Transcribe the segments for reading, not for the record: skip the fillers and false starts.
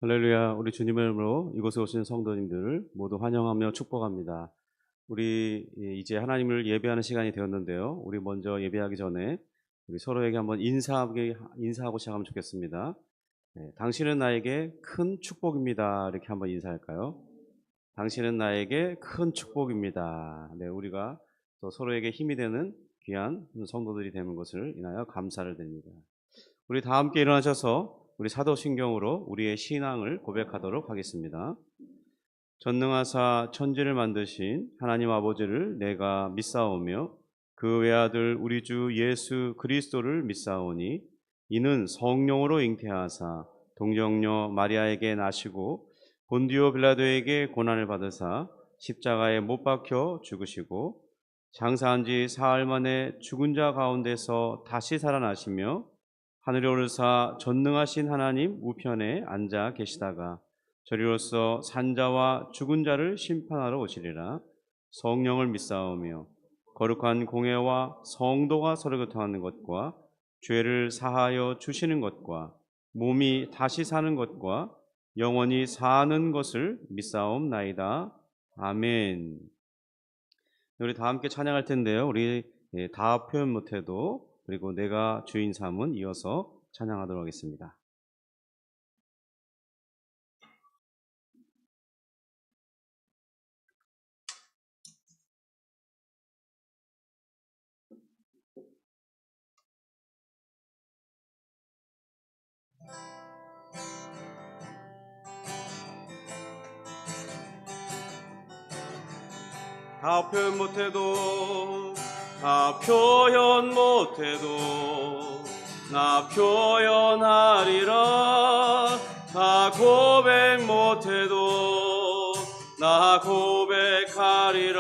할렐루야. 우리 주님의 이름으로 이곳에 오신 성도님들을 모두 환영하며 축복합니다. 우리 이제 하나님을 예배하는 시간이 되었는데요. 우리 먼저 예배하기 전에 우리 서로에게 한번 인사하고 시작하면 좋겠습니다. 네, 당신은 나에게 큰 축복입니다. 이렇게 한번 인사할까요? 당신은 나에게 큰 축복입니다. 네, 우리가 또 서로에게 힘이 되는 귀한 성도들이 되는 것을 인하여 감사를 드립니다. 우리 다 함께 일어나셔서 우리 사도신경으로 우리의 신앙을 고백하도록 하겠습니다. 전능하사 천지를 만드신 하나님 아버지를 내가 믿사오며 그 외아들 우리 주 예수 그리스도를 믿사오니 이는 성령으로 잉태하사 동정녀 마리아에게 나시고 본디오 빌라도에게 고난을 받으사 십자가에 못 박혀 죽으시고 장사한 지 사흘 만에 죽은 자 가운데서 다시 살아나시며 하늘에 오르사 전능하신 하나님 우편에 앉아 계시다가 저리로서 산자와 죽은 자를 심판하러 오시리라. 성령을 믿사오며 거룩한 공회와 성도가 서로 교통하는 것과 죄를 사하여 주시는 것과 몸이 다시 사는 것과 영원히 사는 것을 믿사옵나이다. 아멘. 우리 다 함께 찬양할 텐데요. 우리 다 표현 못해도 그리고 내가 주인 삼은 이어서 찬양하도록 하겠습니다. 다 표현 못해도 다 표현 못해도 나 표현하리라. 다 고백 못해도 나 고백하리라.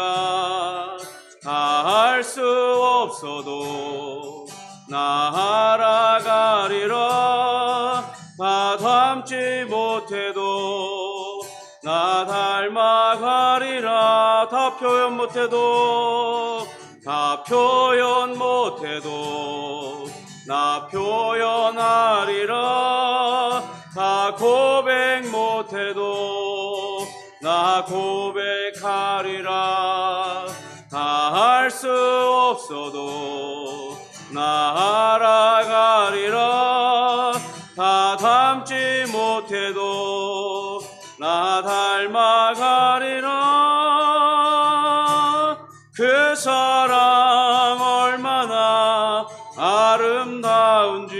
다 할 수 없어도 나 알아가리라. 다 닮지 못해도 나 닮아가리라. 다 표현 못해도 다 표현 못해도 나 표현하리라. 다 고백 못해도 나 고백하리라. 다 할 수 없어도 나 알아가리라. 다 닮지 못해도 나 닮아가리라. 그 사랑 얼마나 아름다운지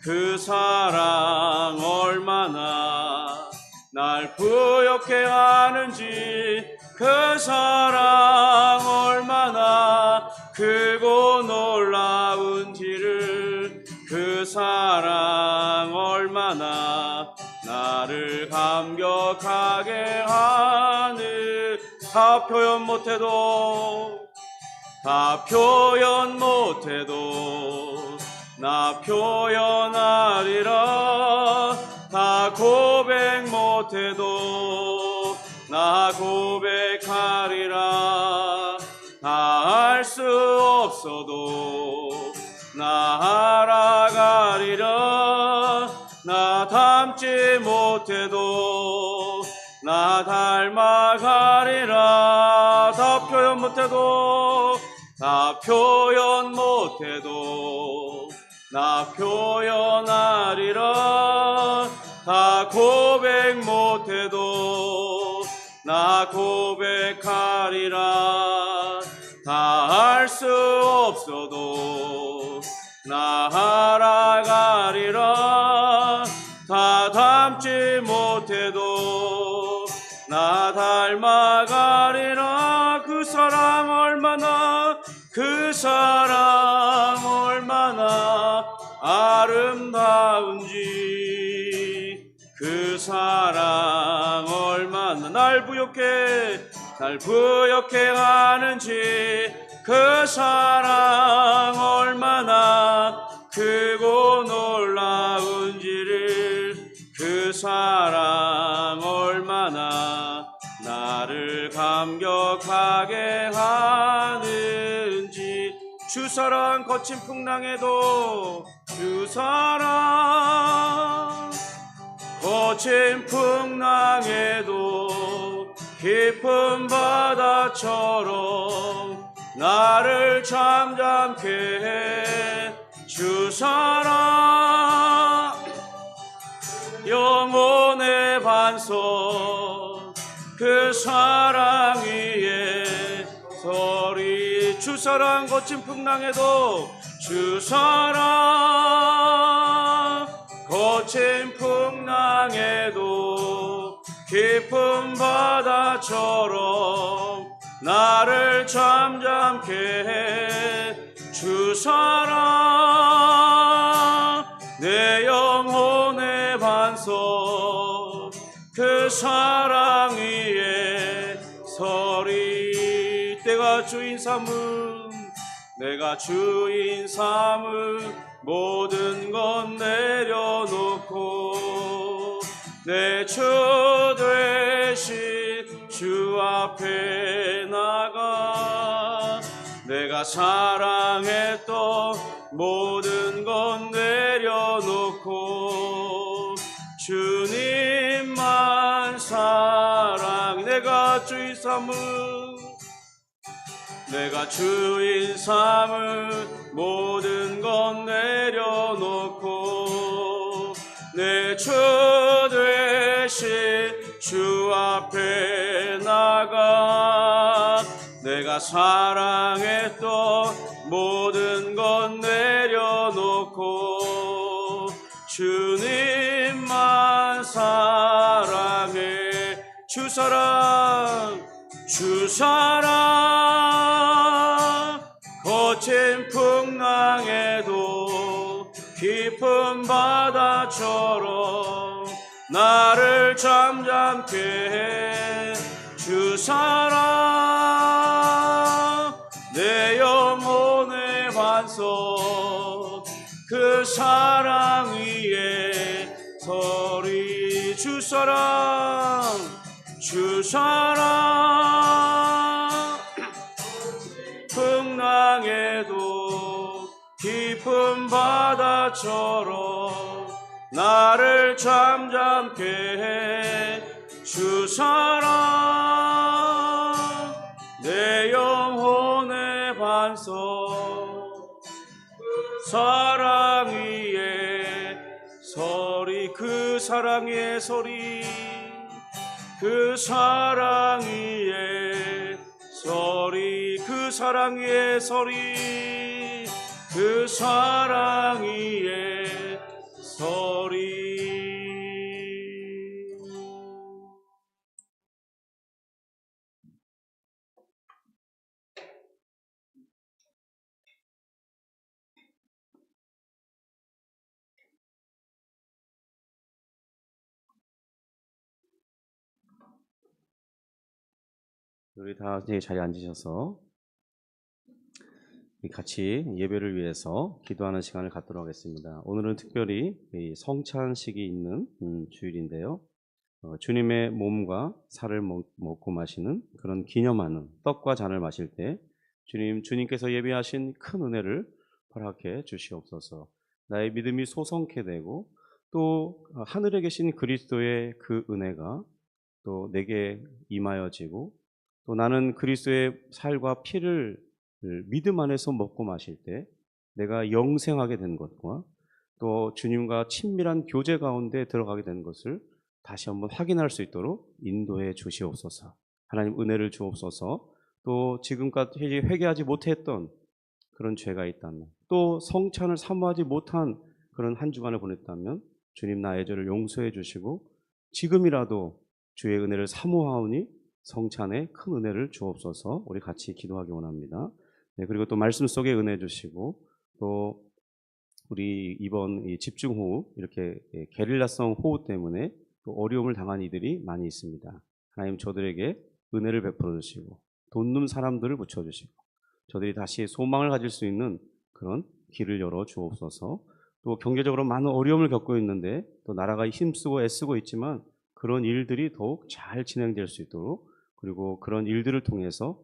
그 사랑 얼마나 날 부욕해 하는지 그 사랑 얼마나 크고 놀라운지를 그 사랑 얼마나 나를 감격하게 하는 다 표현 못해도 다 표현 못해도 나 표현하리라. 다 고백 못해도 나 고백하리라. 다 할 수 없어도 나 알아가리라. 나 닮지 못해도 나 닮아가리라. 다 표현 못해도 다 표현 못해도 나 표현하리라. 다 고백 못해도 나 고백하리라. 다 할 수 없어도 나 알아가리라. 다 닮지 못해도 나 닮아가리라. 그 사랑 얼마나 그 사랑 얼마나 아름다운지 그 사랑 얼마나 날 부욕해 하는지 그 사랑 얼마나 크고 놀라운지를 그 사랑 얼마나 나를 감격하게 하는지 주 사랑 거친 풍랑에도 주 사랑 거친 풍랑에도 깊은 바다처럼 나를 잠잠케 해 주사랑 영혼의 반석 그 사랑 위에 서리 주사랑 거친 풍랑에도 주사랑 거친 풍랑에도 깊은 바다처럼 나를 잠잠케 해 주사랑 내 영혼의 반석 그 사랑 위에 서리 내가 주인 삼은 모든 것 내려놓고 내 주 되신 주 앞에 나가 내가 사랑했던 모든 것 내려놓고 주님만 사랑 내가 주인 삼은 모든 것 내려놓고 내 주 되신 주 앞에 나가 내가 사랑했던 모든 것 내려놓고 주님만 사랑해 주사랑 거친 풍랑에도 깊은 바다처럼 나를 잠잠케 해 주사랑 내 영혼의 반석 그 사랑 위에 서리 주사랑 풍랑에도 깊은 바다처럼 나를 잠잠케 해 주사랑 내 영혼의 반석 사랑 위에 서리 그 사랑 위에 서리 그 사랑 위에 서리 그 사랑 위에 서리 그 사랑 위에 서리 우리 다 자리에 앉으셔서 같이 예배를 위해서 기도하는 시간을 갖도록 하겠습니다. 오늘은 특별히 성찬식이 있는 주일인데요. 주님의 몸과 살을 먹고 마시는 그런 기념하는 떡과 잔을 마실 때 주님께서 예비하신 큰 은혜를 허락해 주시옵소서. 나의 믿음이 소성케 되고 또 하늘에 계신 그리스도의 그 은혜가 또 내게 임하여지고 또 나는 그리스도의 살과 피를 믿음 안에서 먹고 마실 때 내가 영생하게 된 것과 또 주님과 친밀한 교제 가운데 들어가게 된 것을 다시 한번 확인할 수 있도록 인도해 주시옵소서. 하나님 은혜를 주옵소서. 또 지금까지 회개하지 못했던 그런 죄가 있다면 또 성찬을 사모하지 못한 그런 한 주간을 보냈다면 주님 나의 죄를 용서해 주시고 지금이라도 주의 은혜를 사모하오니 성찬에 큰 은혜를 주옵소서. 우리 같이 기도하기 원합니다. 네, 그리고 또 말씀 속에 은혜 주시고 또 우리 이번 이 집중호우 이렇게 게릴라성 호우 때문에 또 어려움을 당한 이들이 많이 있습니다. 하나님 저들에게 은혜를 베풀어 주시고 돕는 사람들을 붙여 주시고 저들이 다시 소망을 가질 수 있는 그런 길을 열어 주옵소서. 또 경제적으로 많은 어려움을 겪고 있는데 또 나라가 힘쓰고 애쓰고 있지만 그런 일들이 더욱 잘 진행될 수 있도록 그리고 그런 일들을 통해서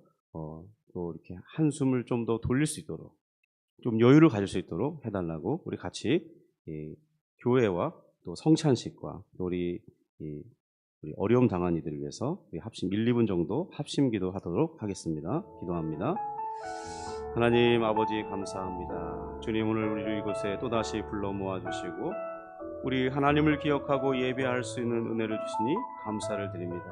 또 이렇게 한숨을 좀 더 돌릴 수 있도록 좀 여유를 가질 수 있도록 해달라고 우리 같이 교회와 또 성찬식과 또 우리 어려움 당한 이들을 위해서 우리 합심 1, 2분 정도 합심 기도하도록 하겠습니다. 기도합니다. 하나님 아버지 감사합니다. 주님 오늘 우리를 이곳에 또다시 불러 모아주시고 우리 하나님을 기억하고 예배할 수 있는 은혜를 주시니 감사를 드립니다.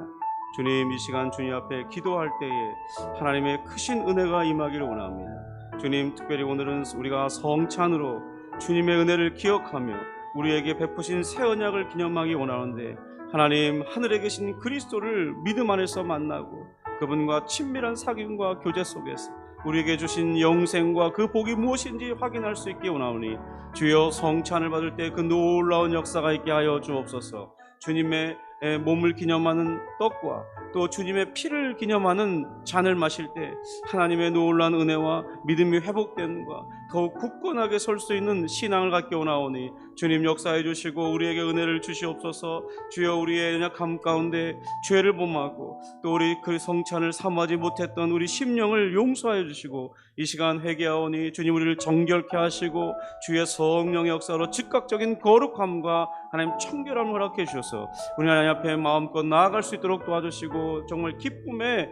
주님 이 시간 주님 앞에 기도할 때에 하나님의 크신 은혜가 임하기를 원합니다. 주님 특별히 오늘은 우리가 성찬으로 주님의 은혜를 기억하며 우리에게 베푸신 새 언약을 기념하기 원하는데 하나님 하늘에 계신 그리스도를 믿음 안에서 만나고 그분과 친밀한 사귐과 교제 속에서 우리에게 주신 영생과 그 복이 무엇인지 확인할 수 있게 원하오니 주여 성찬을 받을 때 그 놀라운 역사가 있게 하여 주옵소서. 주님의 몸을 기념하는 떡과 또 주님의 피를 기념하는 잔을 마실 때 하나님의 놀라운 은혜와 믿음이 회복됨과 더욱 굳건하게 설 수 있는 신앙을 갖게 원하오니 주님 역사해 주시고 우리에게 은혜를 주시옵소서. 주여 우리의 연약함 가운데 죄를 범하고 또 우리 그 성찬을 사모하지 못했던 우리 심령을 용서하여 주시고 이 시간 회개하오니 주님 우리를 정결케 하시고 주의 성령의 역사로 즉각적인 거룩함과 하나님 청결함을 허락해 주셔서 우리 하나님 앞에 마음껏 나아갈 수 있도록 도와주시고 정말 기쁨의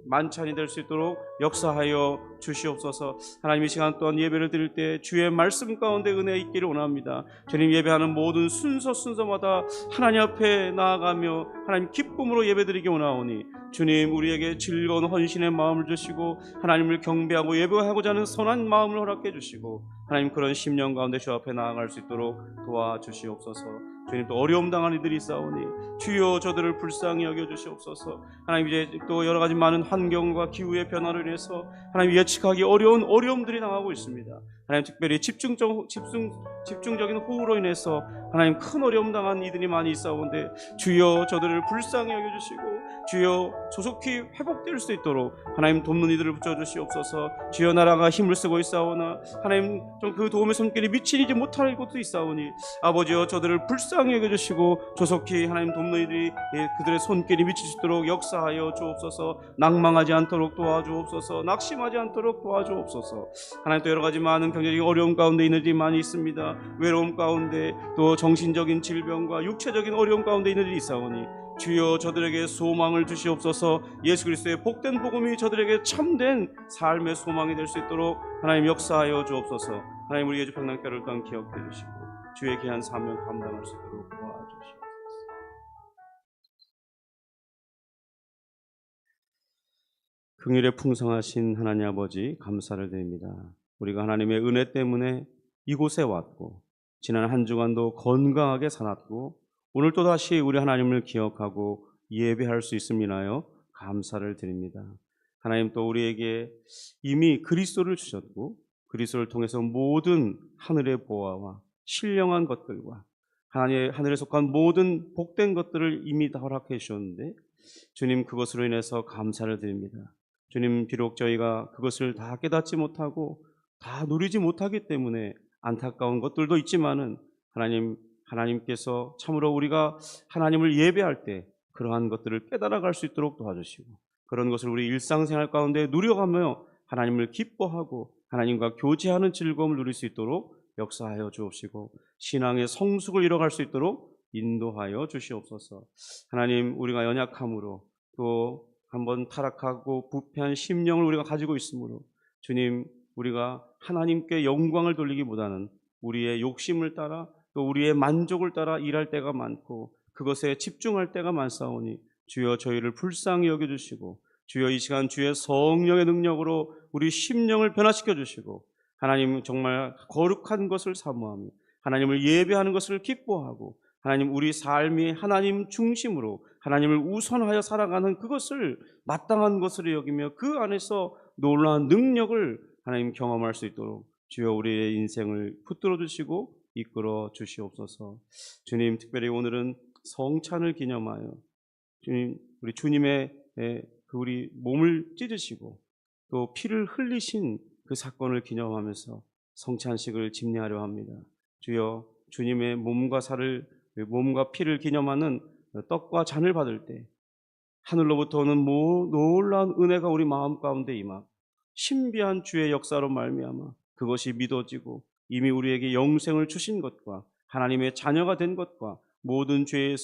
만찬이 될 수 있도록 역사하여 주시옵소서. 하나님 이 시간 또한 예배를 드릴 때 주의 말씀 가운데 은혜 있기를 원합니다. 주님 예배하는 모든 순서마다 하나님 앞에 나아가며 하나님 기쁨으로 예배드리기 원하오니 주님 우리에게 즐거운 헌신의 마음을 주시고 하나님을 경배하고 예배하고자 하는 선한 마음을 허락해 주시고 하나님 그런 심령 가운데 주 앞에 나아갈 수 있도록 도와주시옵소서. 주님 또 어려움 당한 이들이 있사오니 주여 저들을 불쌍히 여겨주시옵소서. 하나님 이제 또 여러 가지 많은 환경과 기후의 변화로 인해서 하나님 예측하기 어려운 어려움들이 당하고 있습니다. 하나님 특별히 집중적인 호우로 인해서 하나님 큰 어려움 당한 이들이 많이 있사오는데 주여 저들을 불쌍히 여겨주시고 주여 조속히 회복될 수 있도록 하나님 돕는 이들을 붙여주시옵소서. 주여 나라가 힘을 쓰고 있사오나 하나님 좀 그 도움의 손길이 미치지 못할 곳도 있사오니 아버지여 저들을 불쌍히 여겨주시고 조속히 하나님 돕는 이들이 그들의 손길이 미칠 수 있도록 역사하여 주옵소서. 낭망하지 않도록 도와주옵소서. 낙심하지 않도록 도와주옵소서. 하나님 또 여러 가지 많은 경제적인 어려움 가운데 있는 이들이 많이 있습니다. 외로움 가운데 또 정신적인 질병과 육체적인 어려움 가운데 있는 이들이 있사오니 주여 저들에게 소망을 주시옵소서. 예수 그리스도의 복된 복음이 저들에게 참된 삶의 소망이 될 수 있도록 하나님 역사하여 주옵소서. 하나님 우리 예주평강교회를 또한 기억해 주시고 주의 귀한 사명 감당할 수 있도록 도와주시옵소서. 긍휼에 풍성하신 하나님 아버지 감사를 드립니다. 우리가 하나님의 은혜 때문에 이곳에 왔고 지난 한 주간도 건강하게 살았고 오늘 또다시 우리 하나님을 기억하고 예배할 수 있음을 인하여 감사를 드립니다. 하나님 또 우리에게 이미 그리스도를 주셨고 그리스도를 통해서 모든 하늘의 보화와 신령한 것들과 하늘에 속한 모든 복된 것들을 이미 다 허락해 주셨는데 주님 그것으로 인해서 감사를 드립니다. 주님 비록 저희가 그것을 다 깨닫지 못하고 다 누리지 못하기 때문에 안타까운 것들도 있지만은 하나님께서 참으로 우리가 하나님을 예배할 때 그러한 것들을 깨달아갈 수 있도록 도와주시고 그런 것을 우리 일상생활 가운데 누려가며 하나님을 기뻐하고 하나님과 교제하는 즐거움을 누릴 수 있도록 역사하여 주옵시고 신앙의 성숙을 이뤄갈 수 있도록 인도하여 주시옵소서. 하나님 우리가 연약함으로 또 한번 타락하고 부패한 심령을 우리가 가지고 있으므로 주님 우리가 하나님께 영광을 돌리기보다는 우리의 욕심을 따라 또 우리의 만족을 따라 일할 때가 많고 그것에 집중할 때가 많사오니 주여 저희를 불쌍히 여겨주시고 주여 이 시간 주의 성령의 능력으로 우리 심령을 변화시켜 주시고 하나님 정말 거룩한 것을 사모하며 하나님을 예배하는 것을 기뻐하고 하나님 우리 삶이 하나님 중심으로 하나님을 우선하여 살아가는 그것을 마땅한 것으로 여기며 그 안에서 놀라운 능력을 하나님 경험할 수 있도록 주여 우리의 인생을 붙들어 주시고 이끌어 주시옵소서. 주님 특별히 오늘은 성찬을 기념하여 주님 우리 주님의 우리 몸을 찢으시고 또 피를 흘리신 그 사건을 기념하면서 성찬식을 집례하려 합니다. 주여 주님의 몸과 피를 기념하는 떡과 잔을 받을 때 하늘로부터 오는 놀라운 은혜가 우리 마음 가운데 임하 신비한 주의 역사로 말미암아 그것이 믿어지고 이미 우리에게 영생을 주신 것과 하나님의 자녀가 된 것과 모든 죄의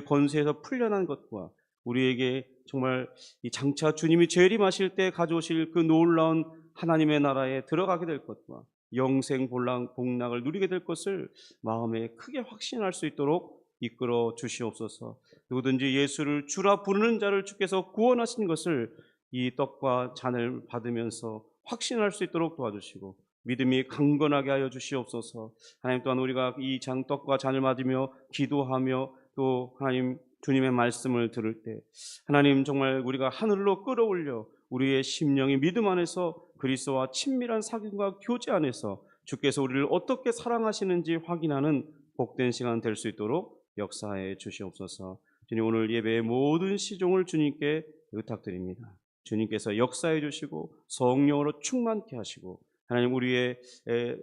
권세에서 풀려난 것과 우리에게 정말 이 장차 주님이 재림하실 때 가져오실 그 놀라운 하나님의 나라에 들어가게 될 것과 영생 복락을 누리게 될 것을 마음에 크게 확신할 수 있도록 이끌어 주시옵소서. 누구든지 예수를 주라 부르는 자를 주께서 구원하신 것을 이 떡과 잔을 받으면서 확신할 수 있도록 도와주시고 믿음이 강건하게 하여 주시옵소서. 하나님, 또한 우리가 이 떡과 잔을 맞으며 기도하며 또 하나님 주님의 말씀을 들을 때 하나님, 정말 우리가 하늘로 끌어올려 우리의 심령이 믿음 안에서 그리스도와 친밀한 사귐과 교제 안에서 주께서 우리를 어떻게 사랑하시는지 확인하는 복된 시간 될 수 있도록 역사해 주시옵소서. 주님, 오늘 예배의 모든 시종을 주님께 의탁드립니다. 주님께서 역사해 주시고 성령으로 충만케 하시고 하나님, 우리의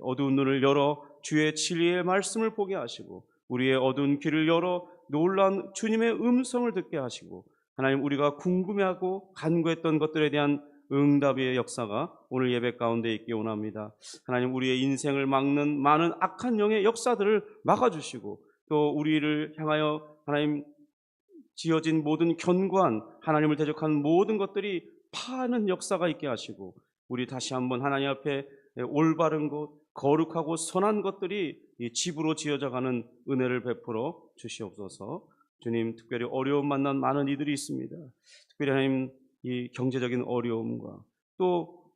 어두운 눈을 열어 주의 진리의 말씀을 보게 하시고 우리의 어두운 귀를 열어 놀라운 주님의 음성을 듣게 하시고 하나님, 우리가 궁금해하고 간구했던 것들에 대한 응답의 역사가 오늘 예배 가운데 있기 원합니다. 하나님, 우리의 인생을 막는 많은 악한 영의 역사들을 막아주시고 또 우리를 향하여 하나님 지어진 모든 견고한 하나님을 대적한 모든 것들이 파하는 역사가 있게 하시고 우리 다시 한번 하나님 앞에 올바른 것, 거룩하고 선한 것들이 이 집으로 지어져가는 은혜를 베풀어 주시옵소서. 주님, 특별히 어려움 만난 많은 이들이 있습니다. 특별히 하나님, 이 경제적인 어려움과 또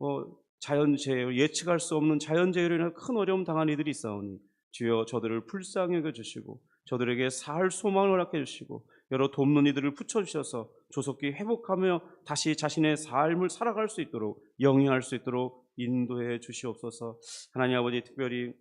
자연재해, 예측할 수 없는 자연재해로 인해 큰 어려움 당한 이들이 있사오니 주여 저들을 불쌍히 여겨주시고 저들에게 살 소망을 허락해 주시고 여러 돕는 이들을 붙여주셔서 조속히 회복하며 다시 자신의 삶을 살아갈 수 있도록 영위할 수 있도록 인도해 주시옵소서. 하나님 아버지, 특별히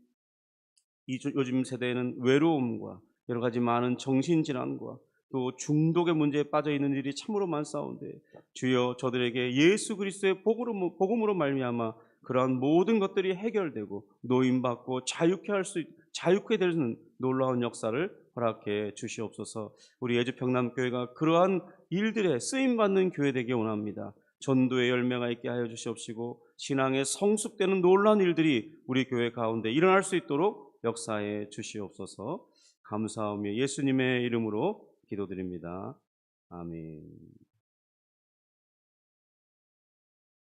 요즘 세대에는 외로움과 여러 가지 많은 정신질환과 또 중독의 문제에 빠져 있는 일이 참으로 많사온데 주여 저들에게 예수 그리스도의 복음으로 말미암아 그러한 모든 것들이 해결되고 노임받고 자유케 되는 놀라운 역사를 허락해 주시옵소서. 우리 예주평남교회가 그러한 일들에 쓰임받는 교회 되기 원합니다. 전도의 열매가 있게 하여 주시옵시고 신앙의 성숙되는 놀라운 일들이 우리 교회 가운데 일어날 수 있도록 역사해 주시옵소서. 감사하며 예수님의 이름으로 기도드립니다. 아멘.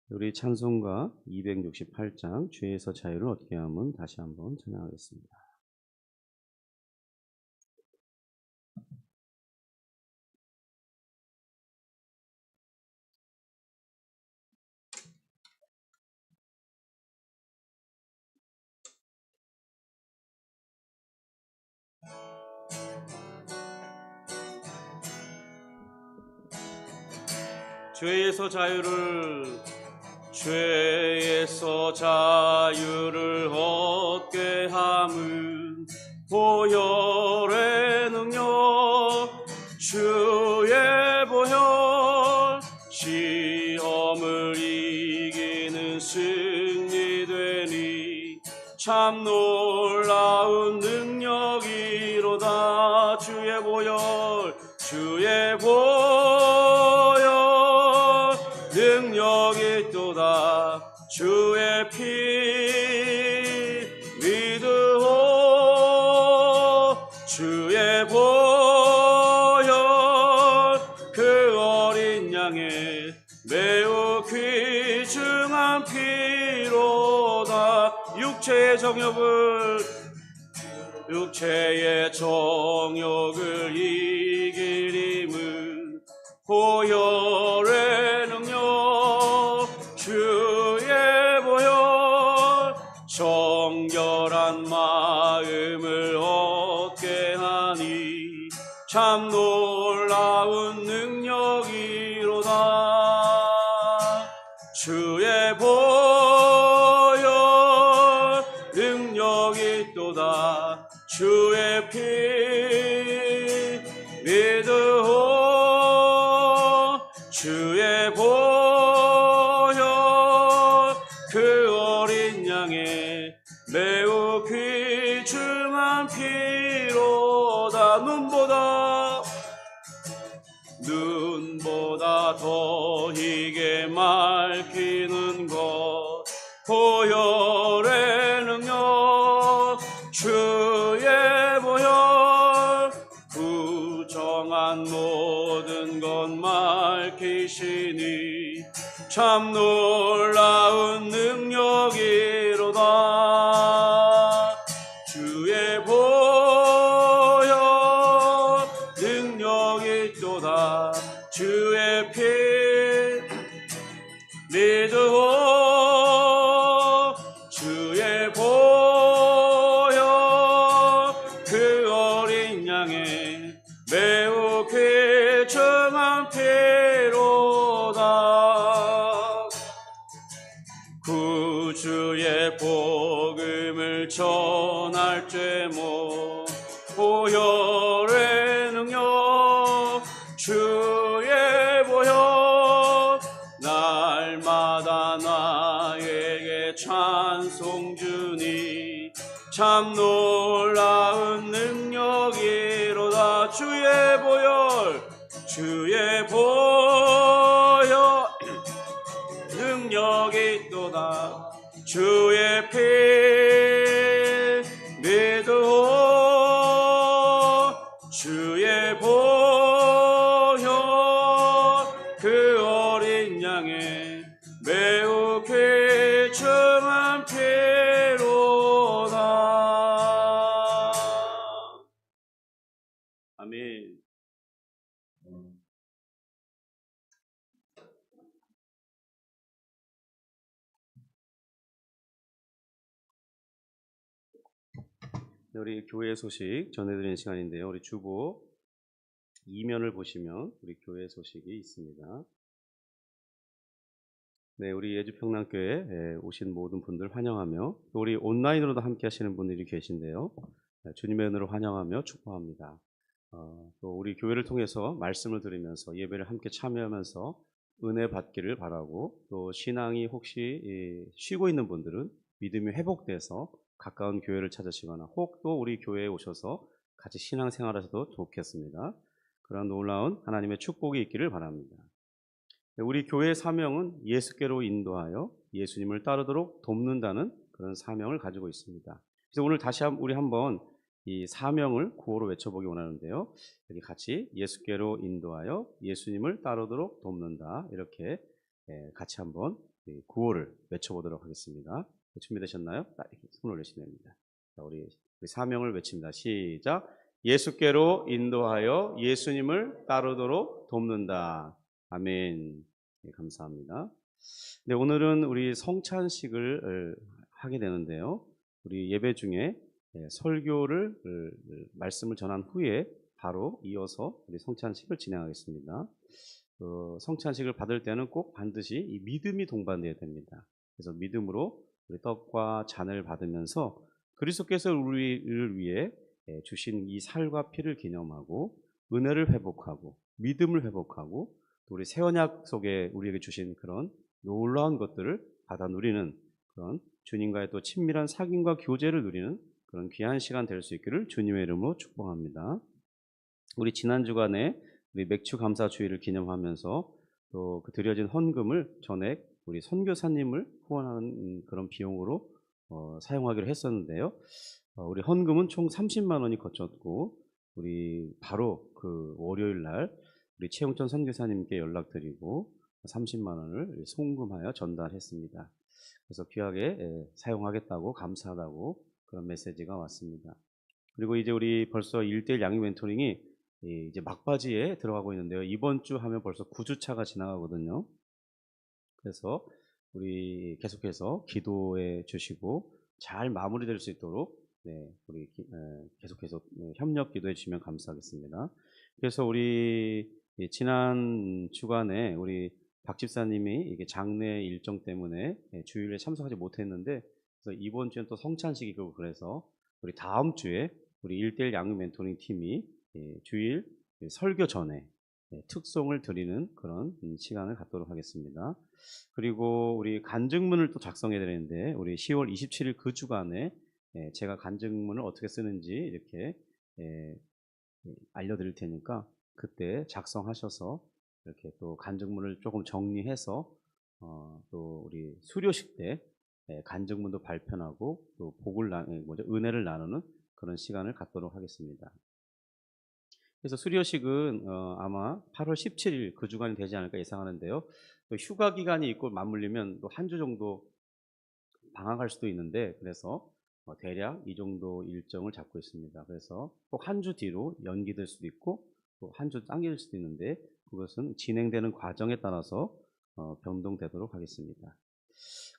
우리 찬송가 268장 죄에서 자유를 얻게 함은 다시 한번 찬양하겠습니다. 죄에서 자유를 얻게 함은 보혈의 능력 주의 보혈 시험을 이기는 승리되니 참 놀라운 능력이로다. 주의 보혈 능력이 또다. 주의 피 믿으오. 주의 보혈 그 어린 양의 매우 귀중한 피로다. 육체의 정욕을 이기림은 보혈의 능력 주의 보혈 정결한 마음을 얻게 하니 참 놀라운 능력이로다. 주의 보혈 능력이 또다. 주의 피 믿으오. 주의 보혈 그 어린 양의 매우 귀중한 피로다. 눈보다 더 희게 맑히는 것 보혈의 능력 주의 참 놀라운 능력이로다. 주의 보혈 능력이 있도다. 주의 피 믿으오. 주의 보혈 그 어린 양의 매우 귀중한 피로다. 구주의 복음을 전할 제목 보혈의 능력 주의 보혈 날마다 나에게 찬송 주니 참 놀라운 능력이로다. 주의 보혈 주의 보혈 능력이 있도다. 주의 피 믿으오. 주의 보혈 그 어린 양의 매우 귀중한 피로다. 아멘. 우리 교회 소식 전해드리는 시간인데요. 우리 주보 2면을 보시면 우리 교회 소식이 있습니다. 네, 우리 예주평남교회에 오신 모든 분들 환영하며 또 우리 온라인으로도 함께 하시는 분들이 계신데요. 주님의 은혜로 환영하며 축복합니다. 또 우리 교회를 통해서 말씀을 들으면서 예배를 함께 참여하면서 은혜 받기를 바라고, 또 신앙이 혹시 쉬고 있는 분들은 믿음이 회복돼서 가까운 교회를 찾으시거나 혹 또 우리 교회에 오셔서 같이 신앙생활하셔도 좋겠습니다. 그런 놀라운 하나님의 축복이 있기를 바랍니다. 우리 교회의 사명은 예수께로 인도하여 예수님을 따르도록 돕는다는 그런 사명을 가지고 있습니다. 그래서 오늘 다시 우리 한번 이 사명을 구호로 외쳐보기 원하는데요. 여기 같이 예수께로 인도하여 예수님을 따르도록 돕는다, 이렇게 같이 한번 구호를 외쳐보도록 하겠습니다. 준비되셨나요? 이렇게 손 올리시면 됩니다. 자, 우리 사명을 외칩니다. 시작. 예수께로 인도하여 예수님을 따르도록 돕는다. 아멘. 네, 감사합니다. 네, 오늘은 우리 성찬식을 하게 되는데요. 우리 예배 중에 설교를 말씀을 전한 후에 바로 이어서 우리 성찬식을 진행하겠습니다. 성찬식을 받을 때는 꼭 반드시 이 믿음이 동반되어야 됩니다. 그래서 믿음으로 우리 떡과 잔을 받으면서 그리스도께서 우리를 위해 주신 이 살과 피를 기념하고 은혜를 회복하고 믿음을 회복하고 또 우리 새 언약 속에 우리에게 주신 그런 놀라운 것들을 받아 누리는 그런 주님과의 또 친밀한 사귐과 교제를 누리는 그런 귀한 시간 될 수 있기를 주님의 이름으로 축복합니다. 우리 지난 주간에 우리 맥주 감사 주일을 기념하면서 또 그 드려진 헌금을 전액 우리 선교사님을 후원하는 그런 비용으로 사용하기로 했었는데요. 우리 헌금은 총 30만 원이 거쳤고, 우리 바로 그 월요일 날 우리 최영천 선교사님께 연락드리고 30만 원을 송금하여 전달했습니다. 그래서 귀하게 사용하겠다고, 감사하다고 그런 메시지가 왔습니다. 그리고 이제 우리 벌써 1:1 양육 멘토링이 이제 막바지에 들어가고 있는데요. 이번 주 하면 벌써 9주차가 지나가거든요. 그래서 우리 계속해서 기도해 주시고 잘 마무리될 수 있도록 우리 계속해서 협력 기도해 주시면 감사하겠습니다. 그래서 우리 지난 주간에 우리 박 집사님이 이게 장례 일정 때문에 주일에 참석하지 못했는데, 그래서 이번 주엔 또 성찬식이고, 그래서 우리 다음 주에 우리 1:1 양육 멘토링 팀이 주일 설교 전에 특송을 드리는 그런 시간을 갖도록 하겠습니다. 그리고 우리 간증문을 또 작성해야 되는데, 우리 10월 27일 그 주간에 제가 간증문을 어떻게 쓰는지 이렇게 알려드릴 테니까 그때 작성하셔서 이렇게 또 간증문을 조금 정리해서 또 우리 수료식 때 간증문도 발표하고 또 은혜를 나누는 그런 시간을 갖도록 하겠습니다. 그래서 수료식은 아마 8월 17일 그 주간이 되지 않을까 예상하는데요. 또 휴가 기간이 있고 맞물리면 또 한 주 정도 방학할 수도 있는데, 그래서 대략 이 정도 일정을 잡고 있습니다. 그래서 꼭 한 주 뒤로 연기될 수도 있고 또 한 주 당길 수도 있는데, 그것은 진행되는 과정에 따라서 변동되도록 하겠습니다.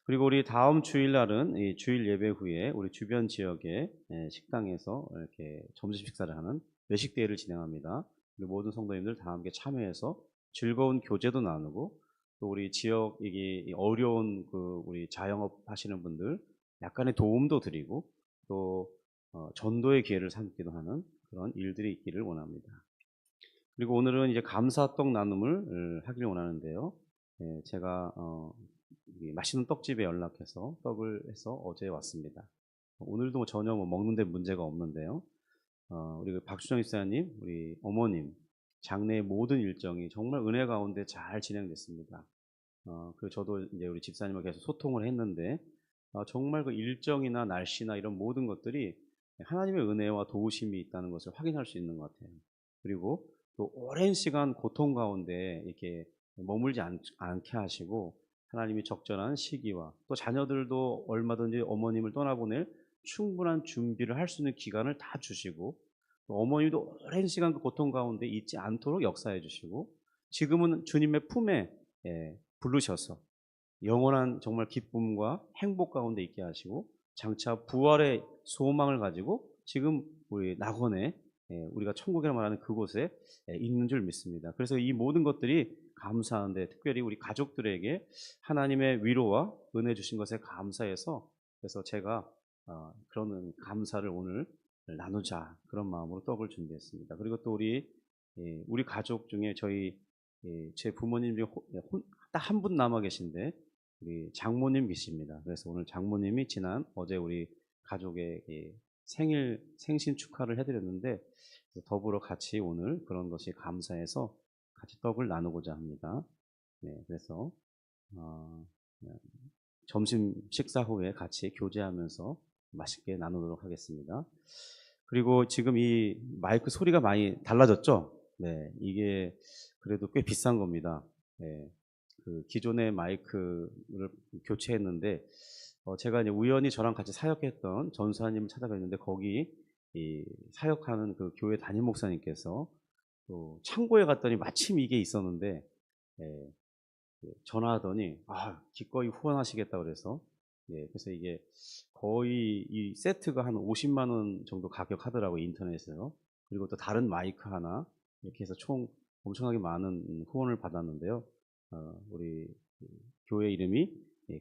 그리고 우리 다음 주일날은 이 주일 예배 후에 우리 주변 지역의 식당에서 이렇게 점심 식사를 하는 외식 대회를 진행합니다. 우리 모든 성도님들 다 함께 참여해서 즐거운 교제도 나누고, 또 우리 지역 이게 어려운 그 우리 자영업 하시는 분들 약간의 도움도 드리고, 또 전도의 기회를 삼기도 하는 그런 일들이 있기를 원합니다. 그리고 오늘은 이제 감사떡 나눔을 하기를 원하는데요. 제가 맛있는 떡집에 연락해서 떡을 해서 어제 왔습니다. 오늘도 전혀 먹는 데 문제가 없는데요. 우리 박수정 집사님, 우리 어머님 장례의 모든 일정이 정말 은혜 가운데 잘 진행됐습니다. 그 저도 이제 우리 집사님과 계속 소통을 했는데, 정말 그 일정이나 날씨나 이런 모든 것들이 하나님의 은혜와 도우심이 있다는 것을 확인할 수 있는 것 같아요. 그리고 또 오랜 시간 고통 가운데 이렇게 머물지 않게 하시고, 하나님이 적절한 시기와 또 자녀들도 얼마든지 어머님을 떠나보낼 충분한 준비를 할 수 있는 기간을 다 주시고, 또 어머님도 오랜 시간 그 고통 가운데 있지 않도록 역사해 주시고, 지금은 주님의 품에 부르셔서 영원한 정말 기쁨과 행복 가운데 있게 하시고, 장차 부활의 소망을 가지고 지금 우리 낙원에, 우리가 천국이라 말하는 그곳에 있는 줄 믿습니다. 그래서 이 모든 것들이 감사한데, 특별히 우리 가족들에게 하나님의 위로와 은혜 주신 것에 감사해서, 그래서 제가 그런 감사를 오늘 나누자, 그런 마음으로 떡을 준비했습니다. 그리고 또 우리 가족 중에 제 부모님 중에 딱 한 분 남아 계신데 우리 장모님 계십니다. 그래서 오늘 장모님이 어제 우리 가족의 생신 축하를 해드렸는데, 더불어 같이 오늘 그런 것이 감사해서 같이 떡을 나누고자 합니다. 네, 그래서 네, 점심 식사 후에 같이 교제하면서 맛있게 나누도록 하겠습니다. 그리고 지금 이 마이크 소리가 많이 달라졌죠? 네, 이게 그래도 꽤 비싼 겁니다. 네, 그 기존의 마이크를 교체했는데, 제가 이제 우연히 저랑 같이 사역했던 전사님을 찾아갔는데, 거기 사역하는 그 교회 담임 목사님께서 또 창고에 갔더니 마침 이게 있었는데, 예, 전화하더니 기꺼이 후원하시겠다 그래서, 그래서 이게 거의 이 세트가 한 50만 원 정도 가격 하더라고요, 인터넷에서. 그리고 또 다른 마이크 하나 이렇게 해서 총 엄청나게 많은 후원을 받았는데요. 우리 교회 이름이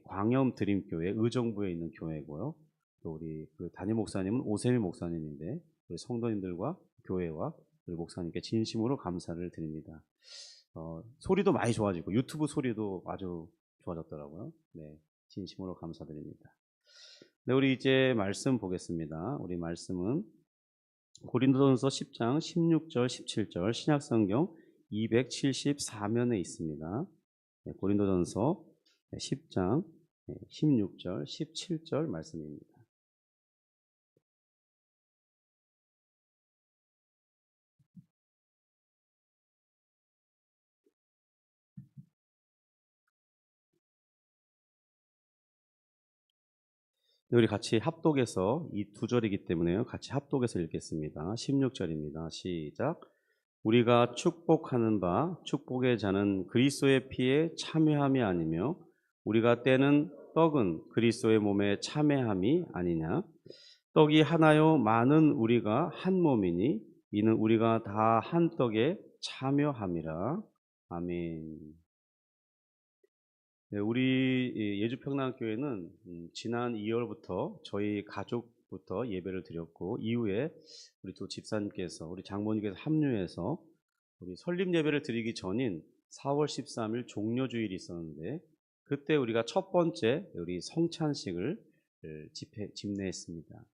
광염 드림교회 의정부에 있는 교회고요. 또 우리 그 담임 목사님은 오세미 목사님인데, 우리 성도님들과 교회와 우리 목사님께 진심으로 감사를 드립니다. 소리도 많이 좋아지고 유튜브 소리도 아주 좋아졌더라고요. 네, 진심으로 감사드립니다. 네, 우리 이제 말씀 보겠습니다. 우리 말씀은 고린도전서 10장 16절 17절 신약성경 274면에 있습니다. 네, 고린도전서 10장 16절 17절 말씀입니다. 우리 같이 합독해서 이 두 절이기 때문에요. 같이 합독해서 읽겠습니다. 16절입니다. 시작. 우리가 축복하는 바 축복의 자는 그리스도의 피에 참여함이 아니며, 우리가 떼는 떡은 그리스도의 몸에 참여함이 아니냐. 떡이 하나요 많은 우리가 한 몸이니 이는 우리가 다 한 떡에 참여함이라. 아멘. 네, 우리 예주평락교회는 지난 2월부터 저희 가족부터 예배를 드렸고, 이후에 우리 또 집사님께서 우리 장모님께서 합류해서 우리 설립 예배를 드리기 전인 4월 13일 종료주일이 있었는데, 그때 우리가 첫 번째 우리 성찬식을 집례했습니다.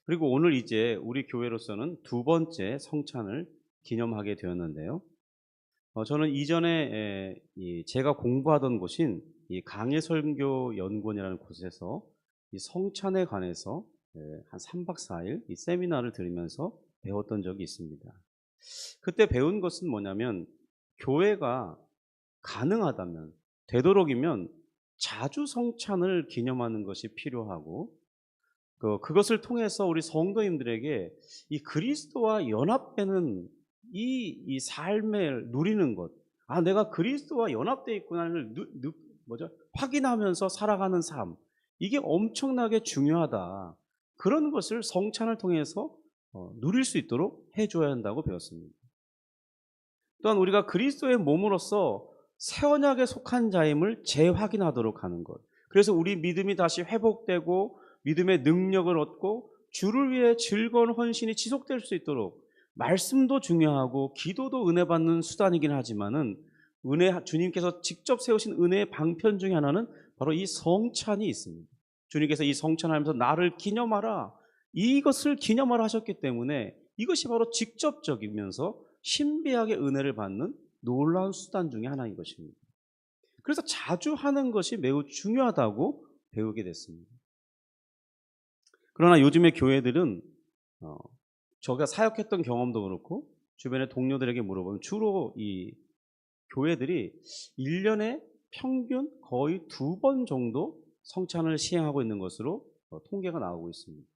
그리고 오늘 이제 우리 교회로서는 두 번째 성찬을 기념하게 되었는데요. 저는 이전에 제가 공부하던 곳인 이 강해설교연구원이라는 곳에서 이 성찬에 관해서 한 3박 4일 이 세미나를 들으면서 배웠던 적이 있습니다. 그때 배운 것은 뭐냐면, 교회가 가능하다면, 되도록이면 자주 성찬을 기념하는 것이 필요하고 그것을 통해서 우리 성도님들에게 이 그리스도와 연합되는 이 삶을 누리는 것. 아, 내가 그리스도와 연합되어 있구나를 확인하면서 살아가는 삶. 이게 엄청나게 중요하다. 그런 것을 성찬을 통해서 누릴 수 있도록 해줘야 한다고 배웠습니다. 또한 우리가 그리스도의 몸으로서 새 언약에 속한 자임을 재확인하도록 하는 것. 그래서 우리 믿음이 다시 회복되고 믿음의 능력을 얻고 주를 위해 즐거운 헌신이 지속될 수 있도록 말씀도 중요하고 기도도 은혜 받는 수단이긴 하지만은 주님께서 직접 세우신 은혜의 방편 중에 하나는 바로 이 성찬이 있습니다. 주님께서 이 성찬하면서 나를 기념하라, 이것을 기념하라 하셨기 때문에 이것이 바로 직접적이면서 신비하게 은혜를 받는 놀라운 수단 중에 하나인 것입니다. 그래서 자주 하는 것이 매우 중요하다고 배우게 됐습니다. 그러나 요즘의 교회들은 제가 사역했던 경험도 그렇고 주변의 동료들에게 물어보면 주로 이 교회들이 1년에 평균 거의 2번 정도 성찬을 시행하고 있는 것으로 통계가 나오고 있습니다.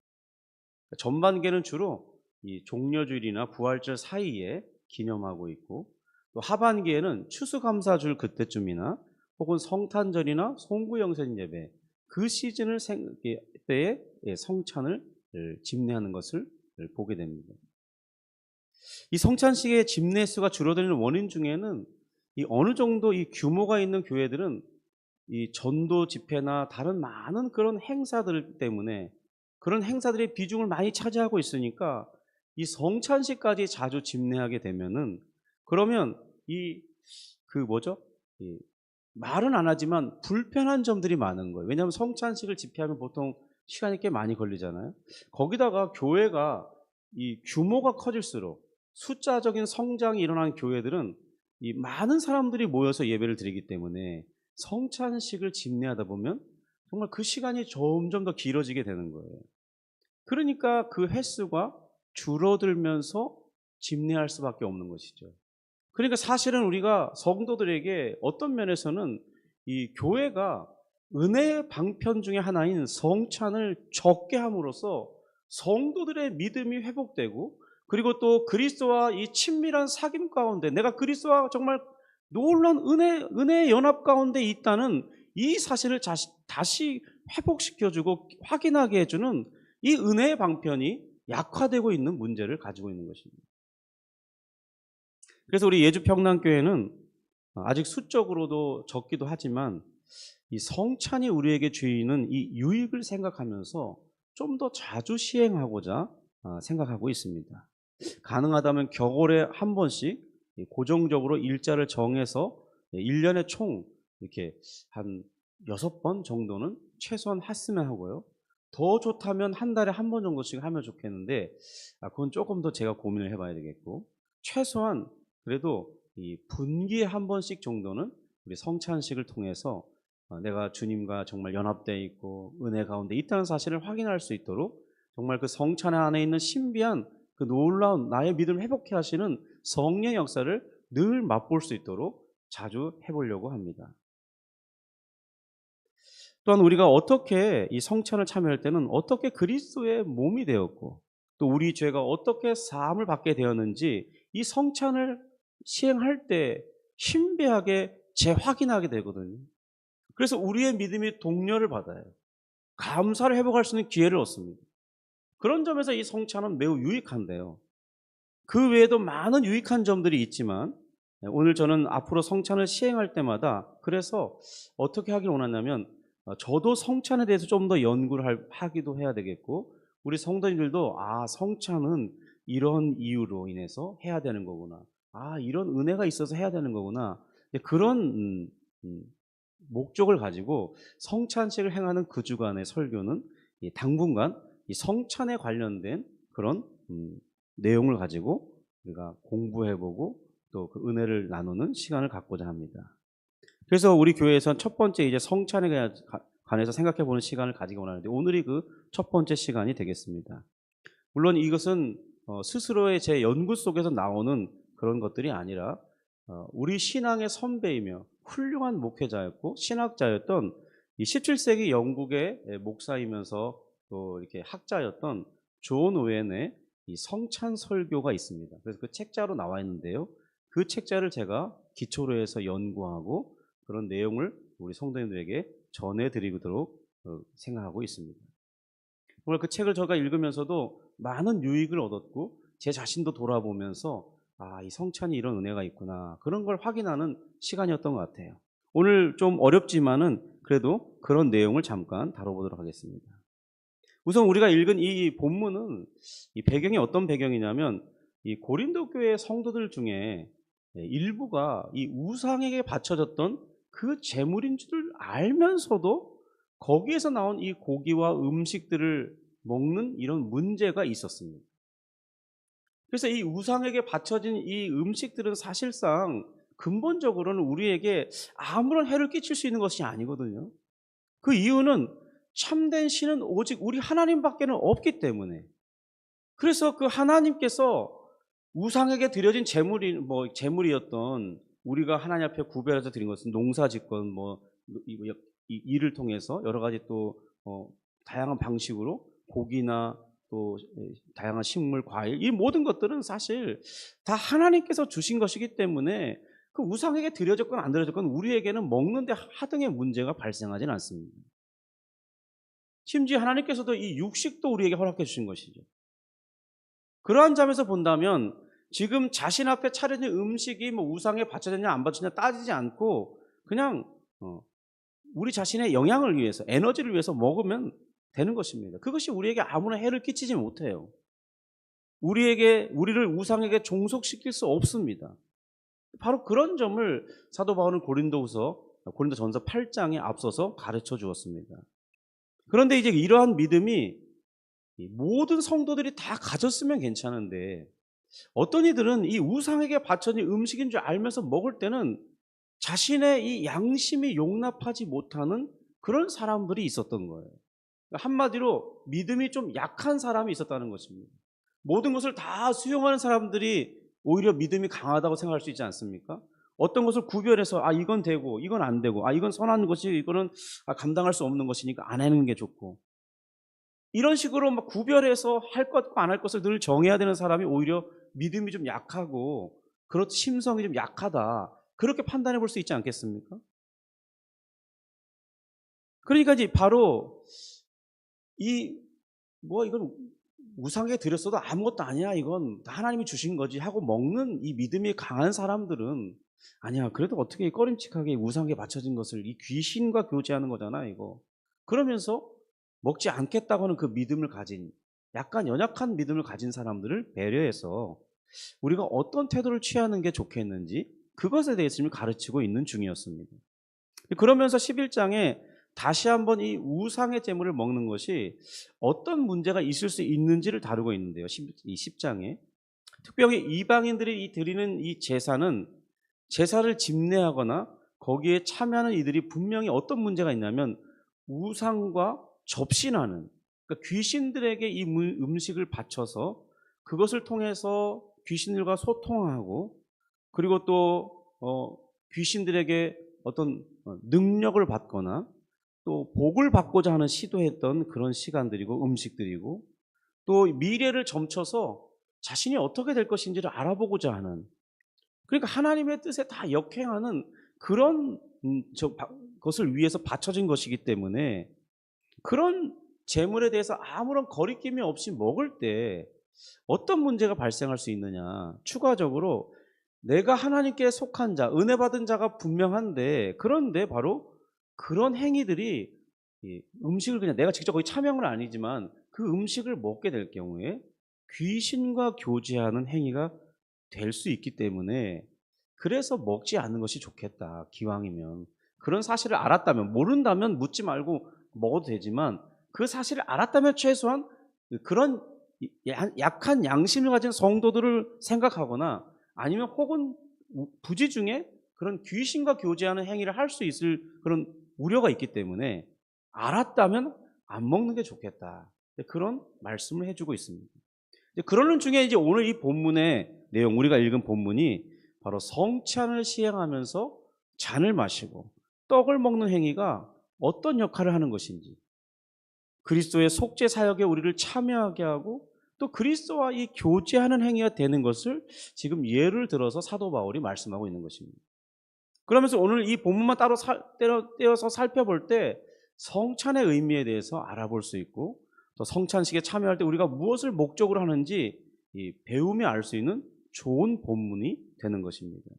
전반기는 주로 이 종려주일이나 부활절 사이에 기념하고 있고, 또 하반기에는 추수감사절 그때쯤이나 혹은 성탄절이나 송구영생 예배 그 시즌을 때에 성찬을 집례하는 것을 보게 됩니다. 이 성찬식의 집례 수가 줄어드는 원인 중에는 이 어느 정도 이 규모가 있는 교회들은 이 전도 집회나 다른 많은 그런 행사들 때문에 그런 행사들의 비중을 많이 차지하고 있으니까 이 성찬식까지 자주 집례하게 되면은 그러면 이 말은 안 하지만 불편한 점들이 많은 거예요. 왜냐하면 성찬식을 집회하면 보통 시간이 꽤 많이 걸리잖아요. 거기다가 교회가 이 규모가 커질수록 숫자적인 성장이 일어나는 교회들은 이 많은 사람들이 모여서 예배를 드리기 때문에 성찬식을 집례하다 보면 정말 그 시간이 점점 더 길어지게 되는 거예요. 그러니까 그 횟수가 줄어들면서 집례할 수밖에 없는 것이죠. 그러니까 사실은 우리가 성도들에게 어떤 면에서는 이 교회가 은혜의 방편 중에 하나인 성찬을 적게 함으로써 성도들의 믿음이 회복되고, 그리고 또 그리스도와 이 친밀한 사귐 가운데 내가 그리스도와 정말 놀라운 은혜의 연합 가운데 있다는 이 사실을 다시 회복시켜주고 확인하게 해주는 이 은혜의 방편이 약화되고 있는 문제를 가지고 있는 것입니다. 그래서 우리 예주평남교회는 아직 수적으로도 적기도 하지만 이 성찬이 우리에게 주는 이 유익을 생각하면서 좀 더 자주 시행하고자 생각하고 있습니다. 가능하다면 겨울에 한 번씩 고정적으로 일자를 정해서 1년에 총 이렇게 한 6번 정도는 최소한 했으면 하고요. 더 좋다면 한 달에 한 번 정도씩 하면 좋겠는데 그건 조금 더 제가 고민을 해봐야 되겠고, 최소한 그래도 이 분기에 한 번씩 정도는 우리 성찬식을 통해서 내가 주님과 정말 연합되어 있고 은혜 가운데 있다는 사실을 확인할 수 있도록 정말 그 성찬 안에 있는 신비한 그 놀라운 나의 믿음을 회복해 하시는 성령의 역사를 늘 맛볼 수 있도록 자주 해보려고 합니다. 또한 우리가 어떻게 이 성찬을 참여할 때는 어떻게 그리스도의 몸이 되었고 또 우리 죄가 어떻게 사함을 받게 되었는지 이 성찬을 시행할 때 신비하게 재확인하게 되거든요. 그래서 우리의 믿음이 동료를 받아요. 감사를 회복할 수 있는 기회를 얻습니다. 그런 점에서 이 성찬은 매우 유익한데요. 그 외에도 많은 유익한 점들이 있지만 오늘 저는 앞으로 성찬을 시행할 때마다 그래서 어떻게 하길 원하냐면 저도 성찬에 대해서 좀 더 연구를 하기도 해야 되겠고, 우리 성도님들도 성찬은 이런 이유로 인해서 해야 되는 거구나, 이런 은혜가 있어서 해야 되는 거구나, 그런 목적을 가지고 성찬식을 행하는 그 주간의 설교는 당분간 이 성찬에 관련된 그런 내용을 가지고 우리가 공부해보고 또 그 은혜를 나누는 시간을 갖고자 합니다. 그래서 우리 교회에서는 첫 번째 이제 성찬에 관해서 생각해보는 시간을 가지기 원하는데 오늘이 그 첫 번째 시간이 되겠습니다. 물론 이것은 스스로의 제 연구 속에서 나오는 그런 것들이 아니라 우리 신앙의 선배이며 훌륭한 목회자였고 신학자였던 이 17세기 영국의 목사이면서 또 이렇게 학자였던 존 오웬의 이 성찬 설교가 있습니다. 그래서 그 책자로 나와 있는데요. 그 책자를 제가 기초로 해서 연구하고 그런 내용을 우리 성도님들에게 전해드리도록 생각하고 있습니다. 오늘 그 책을 제가 읽으면서도 많은 유익을 얻었고 제 자신도 돌아보면서 이 성찬이 이런 은혜가 있구나 그런 걸 확인하는 시간이었던 것 같아요. 오늘 좀 어렵지만은 그래도 그런 내용을 잠깐 다뤄보도록 하겠습니다. 우선 우리가 읽은 이 본문은 이 배경이 어떤 배경이냐면 이 고린도 교회 성도들 중에 일부가 이 우상에게 바쳐졌던 그 제물인 줄 알면서도 거기에서 나온 이 고기와 음식들을 먹는 이런 문제가 있었습니다. 그래서 이 우상에게 바쳐진 이 음식들은 사실상 근본적으로는 우리에게 아무런 해를 끼칠 수 있는 것이 아니거든요. 그 이유는 참된 신은 오직 우리 하나님밖에는 없기 때문에. 그래서 그 하나님께서 우상에게 드려진 제물이었던 우리가 하나님 앞에 구별해서 드린 것은 농사짓건 이 일을 통해서 여러 가지 또 다양한 방식으로 고기나 또 다양한 식물, 과일 이 모든 것들은 사실 다 하나님께서 주신 것이기 때문에 그 우상에게 드려졌건 안 드려졌건 우리에게는 먹는데 하등의 문제가 발생하지는 않습니다. 심지어 하나님께서도 이 육식도 우리에게 허락해 주신 것이죠. 그러한 점에서 본다면 지금 자신 앞에 차려진 음식이 우상에 바쳐졌냐 안 바쳐졌냐 따지지 않고 그냥 우리 자신의 영양을 위해서 에너지를 위해서 먹으면 되는 것입니다. 그것이 우리에게 아무런 해를 끼치지 못해요. 우리를 우상에게 종속시킬 수 없습니다. 바로 그런 점을 사도 바울은 고린도전서 8장에 앞서서 가르쳐 주었습니다. 그런데 이제 이러한 믿음이 모든 성도들이 다 가졌으면 괜찮은데 어떤 이들은 이 우상에게 바쳐진 음식인 줄 알면서 먹을 때는 자신의 이 양심이 용납하지 못하는 그런 사람들이 있었던 거예요. 한마디로 믿음이 좀 약한 사람이 있었다는 것입니다. 모든 것을 다 수용하는 사람들이 오히려 믿음이 강하다고 생각할 수 있지 않습니까? 어떤 것을 구별해서 이건 되고 이건 안 되고 이건 선한 것이 이거는 감당할 수 없는 것이니까 안 하는 게 좋고 이런 식으로 막 구별해서 할 것과 안 할 것을 늘 정해야 되는 사람이 오히려 믿음이 좀 약하고 심성이 좀 약하다 그렇게 판단해 볼 수 있지 않겠습니까? 그러니까 이제 바로 이건 우상에게 드렸어도 아무것도 아니야 이건 다 하나님이 주신 거지 하고 먹는 이 믿음이 강한 사람들은 아니야 그래도 어떻게 꺼림칙하게 우상에게 바쳐진 것을 이 귀신과 교제하는 거잖아 이거 그러면서 먹지 않겠다고 하는 그 믿음을 가진 약간 연약한 믿음을 가진 사람들을 배려해서 우리가 어떤 태도를 취하는 게 좋겠는지 그것에 대해서 지금 가르치고 있는 중이었습니다. 그러면서 11장에 다시 한번 이 우상의 제물을 먹는 것이 어떤 문제가 있을 수 있는지를 다루고 있는데요. 이 10장에 특별히 이방인들이 드리는 이 제사를 집례하거나 거기에 참여하는 이들이 분명히 어떤 문제가 있냐면 우상과 접신하는 그러니까 귀신들에게 이 음식을 바쳐서 그것을 통해서 귀신들과 소통하고 그리고 또 귀신들에게 어떤 능력을 받거나 또 복을 받고자 하는 시도했던 그런 시간들이고 음식들이고 또 미래를 점쳐서 자신이 어떻게 될 것인지를 알아보고자 하는 그러니까 하나님의 뜻에 다 역행하는 그런 것을 위해서 바쳐진 것이기 때문에 그런 재물에 대해서 아무런 거리낌이 없이 먹을 때 어떤 문제가 발생할 수 있느냐 추가적으로 내가 하나님께 속한 자 은혜 받은 자가 분명한데 그런데 바로 그런 행위들이 음식을 그냥 내가 직접 거기 참여한 건 아니지만 그 음식을 먹게 될 경우에 귀신과 교제하는 행위가 될 수 있기 때문에 그래서 먹지 않는 것이 좋겠다 기왕이면 그런 사실을 알았다면 모른다면 묻지 말고 먹어도 되지만 그 사실을 알았다면 최소한 그런 약한 양심을 가진 성도들을 생각하거나 아니면 혹은 부지 중에 그런 귀신과 교제하는 행위를 할 수 있을 그런 우려가 있기 때문에 알았다면 안 먹는 게 좋겠다. 그런 말씀을 해주고 있습니다. 그러는 중에 이제 오늘 이 본문의 내용, 우리가 읽은 본문이 바로 성찬을 시행하면서 잔을 마시고 떡을 먹는 행위가 어떤 역할을 하는 것인지, 그리스도의 속죄 사역에 우리를 참여하게 하고 또 그리스도와 이 교제하는 행위가 되는 것을 지금 예를 들어서 사도 바울이 말씀하고 있는 것입니다. 그러면서 오늘 이 본문만 따로 떼어서 살펴볼 때 성찬의 의미에 대해서 알아볼 수 있고, 또 성찬식에 참여할 때 우리가 무엇을 목적으로 하는지 배우며 알 수 있는 좋은 본문이 되는 것입니다.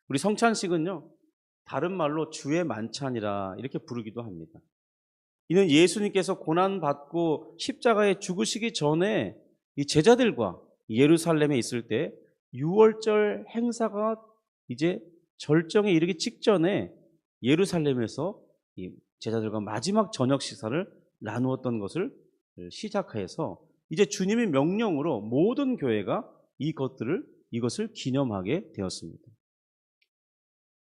우리 성찬식은요, 다른 말로 주의 만찬이라 이렇게 부르기도 합니다. 이는 예수님께서 고난받고 십자가에 죽으시기 전에 이 제자들과 예루살렘에 있을 때 유월절 행사가 이제 절정에 이르기 직전에 예루살렘에서 이 제자들과 마지막 저녁 식사를 나누었던 것을 시작해서 이제 주님의 명령으로 모든 교회가 이것을 기념하게 되었습니다.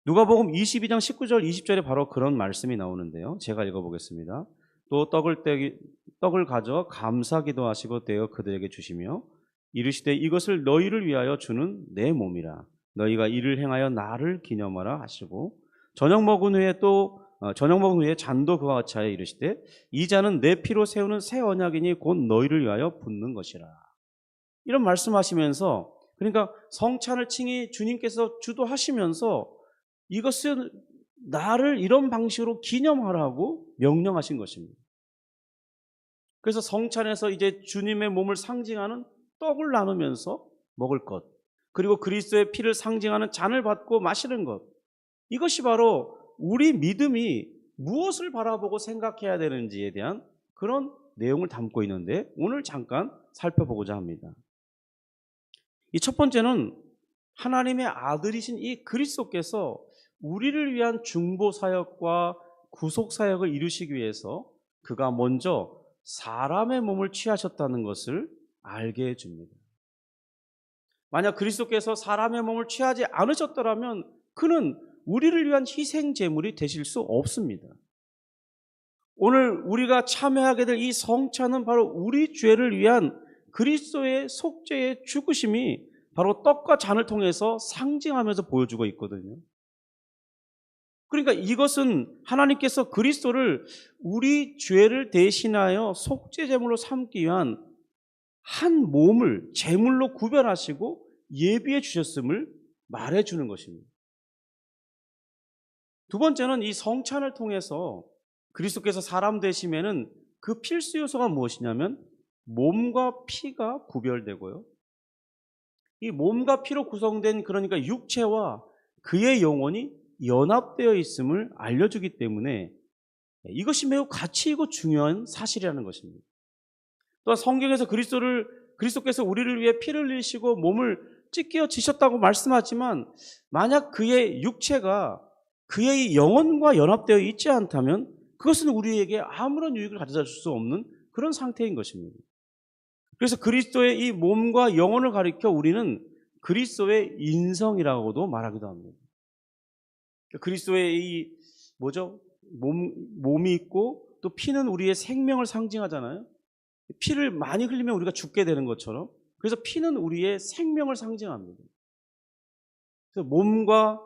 누가복음 22장 19절 20절에 바로 그런 말씀이 나오는데요. 제가 읽어보겠습니다. 또 떡을 가져 감사 기도하시고 떼어 그들에게 주시며 이르시되 이것을 너희를 위하여 주는 내 몸이라. 너희가 이를 행하여 나를 기념하라 하시고 저녁 먹은 후에 잔도 그와 같이 하여 이르시되 이 잔은 내 피로 세우는 새 언약이니 곧 너희를 위하여 붓는 것이라. 이런 말씀하시면서, 그러니까 성찬을 칭히 주님께서 주도하시면서 이것은 나를 이런 방식으로 기념하라고 명령하신 것입니다. 그래서 성찬에서 이제 주님의 몸을 상징하는 떡을 나누면서 먹을 것, 그리고 그리스도의 피를 상징하는 잔을 받고 마시는 것, 이것이 바로 우리 믿음이 무엇을 바라보고 생각해야 되는지에 대한 그런 내용을 담고 있는데 오늘 잠깐 살펴보고자 합니다. 이 첫 번째는 하나님의 아들이신 이 그리스도께서 우리를 위한 중보 사역과 구속 사역을 이루시기 위해서 그가 먼저 사람의 몸을 취하셨다는 것을 알게 해줍니다. 만약 그리스도께서 사람의 몸을 취하지 않으셨더라면 그는 우리를 위한 희생 제물이 되실 수 없습니다. 오늘 우리가 참여하게 될 이 성찬은 바로 우리 죄를 위한 그리스도의 속죄의 죽으심이 바로 떡과 잔을 통해서 상징하면서 보여주고 있거든요. 그러니까 이것은 하나님께서 그리스도를 우리 죄를 대신하여 속죄 제물로 삼기 위한 한 몸을 제물로 구별하시고 예비해 주셨음을 말해주는 것입니다. 두 번째는 이 성찬을 통해서 그리스도께서 사람 되심에는 그 필수 요소가 무엇이냐면 몸과 피가 구별되고요, 이 몸과 피로 구성된 그러니까 육체와 그의 영혼이 연합되어 있음을 알려주기 때문에 이것이 매우 가치 있고 중요한 사실이라는 것입니다. 또 성경에서 그리스도께서 우리를 위해 피를 흘리시고 몸을 찢겨 지셨다고 말씀하지만 만약 그의 육체가 그의 영혼과 연합되어 있지 않다면 그것은 우리에게 아무런 유익을 가져다 줄 수 없는 그런 상태인 것입니다. 그래서 그리스도의 이 몸과 영혼을 가리켜 우리는 그리스도의 인성이라고도 말하기도 합니다. 그리스도의 이 몸이 있고 또 피는 우리의 생명을 상징하잖아요. 피를 많이 흘리면 우리가 죽게 되는 것처럼, 그래서 피는 우리의 생명을 상징합니다. 그래서 몸과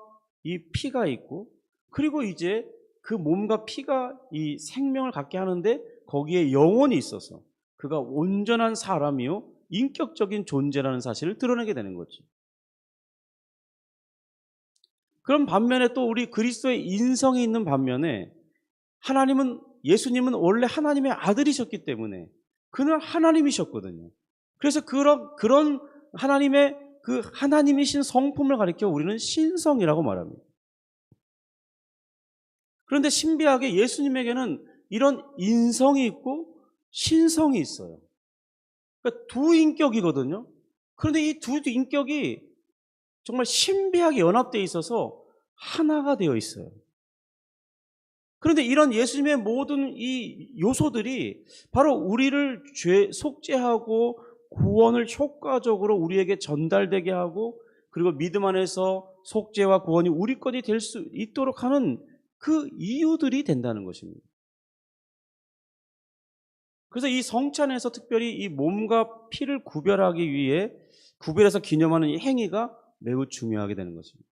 이 피가 있고, 그리고 이제 그 몸과 피가 이 생명을 갖게 하는데 거기에 영혼이 있어서 그가 온전한 사람이요 인격적인 존재라는 사실을 드러내게 되는 거죠. 그런 반면에 또 우리 그리스도의 인성이 있는 반면에 예수님은 원래 하나님의 아들이셨기 때문에 그는 하나님이셨거든요. 그래서 그런 하나님의 그 하나님이신 성품을 가리켜 우리는 신성이라고 말합니다. 그런데 신비하게 예수님에게는 이런 인성이 있고 신성이 있어요. 그러니까 두 인격이거든요. 그런데 이 두 인격이 정말 신비하게 연합되어 있어서 하나가 되어 있어요. 그런데 이런 예수님의 모든 이 요소들이 바로 우리를 속죄하고 구원을 효과적으로 우리에게 전달되게 하고, 그리고 믿음 안에서 속죄와 구원이 우리 것이 될 수 있도록 하는 그 이유들이 된다는 것입니다. 그래서 이 성찬에서 특별히 이 몸과 피를 구별해서 기념하는 이 행위가 매우 중요하게 되는 것입니다.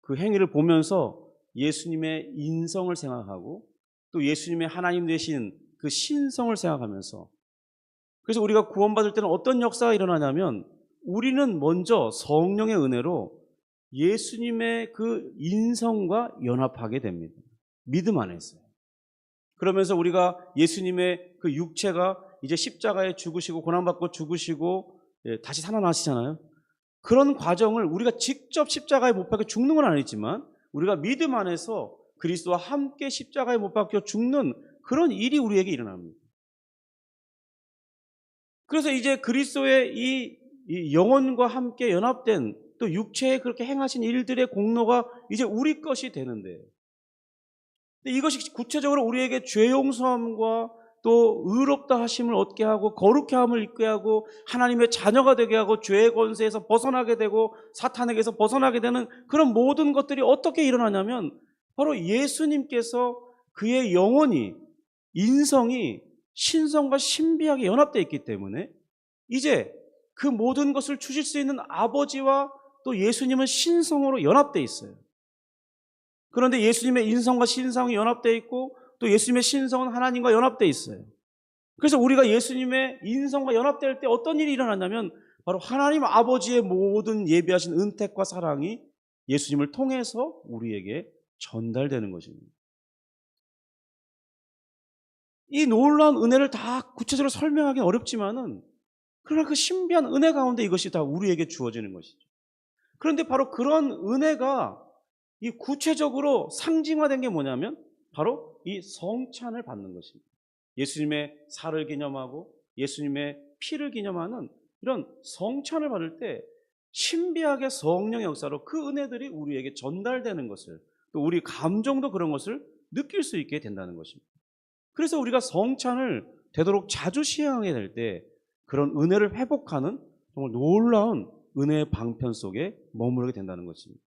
그 행위를 보면서 예수님의 인성을 생각하고 또 예수님의 하나님 되신 그 신성을 생각하면서, 그래서 우리가 구원받을 때는 어떤 역사가 일어나냐면 우리는 먼저 성령의 은혜로 예수님의 그 인성과 연합하게 됩니다. 믿음 안에서요. 그러면서 우리가 예수님의 그 육체가 이제 십자가에 죽으시고 고난받고 죽으시고 다시 살아나시잖아요. 그런 과정을 우리가 직접 십자가에 못 박혀 죽는 건 아니지만 우리가 믿음 안에서 그리스도와 함께 십자가에 못 박혀 죽는 그런 일이 우리에게 일어납니다. 그래서 이제 그리스도의 이 영혼과 함께 연합된 또 육체에 그렇게 행하신 일들의 공로가 이제 우리 것이 되는데, 이것이 구체적으로 우리에게 죄 용서함과 또 의롭다 하심을 얻게 하고 거룩해 함을 입게 하고 하나님의 자녀가 되게 하고 죄의 권세에서 벗어나게 되고 사탄에게서 벗어나게 되는 그런 모든 것들이 어떻게 일어나냐면 바로 예수님께서 그의 영혼이, 인성이 신성과 신비하게 연합되어 있기 때문에 이제 그 모든 것을 주실 수 있는 아버지와 또 예수님은 신성으로 연합되어 있어요. 그런데 예수님의 인성과 신성이 연합되어 있고 또 예수님의 신성은 하나님과 연합되어 있어요. 그래서 우리가 예수님의 인성과 연합될 때 어떤 일이 일어나냐면 바로 하나님 아버지의 모든 예비하신 은택과 사랑이 예수님을 통해서 우리에게 전달되는 것입니다. 이 놀라운 은혜를 다 구체적으로 설명하기는 어렵지만은 그러나 그 신비한 은혜 가운데 이것이 다 우리에게 주어지는 것이죠. 그런데 바로 그런 은혜가 이 구체적으로 상징화된 게 뭐냐면 바로 이 성찬을 받는 것입니다. 예수님의 살을 기념하고 예수님의 피를 기념하는 이런 성찬을 받을 때 신비하게 성령의 역사로 그 은혜들이 우리에게 전달되는 것을, 또 우리 감정도 그런 것을 느낄 수 있게 된다는 것입니다. 그래서 우리가 성찬을 되도록 자주 시행하게 될 때 그런 은혜를 회복하는 정말 놀라운 은혜의 방편 속에 머무르게 된다는 것입니다.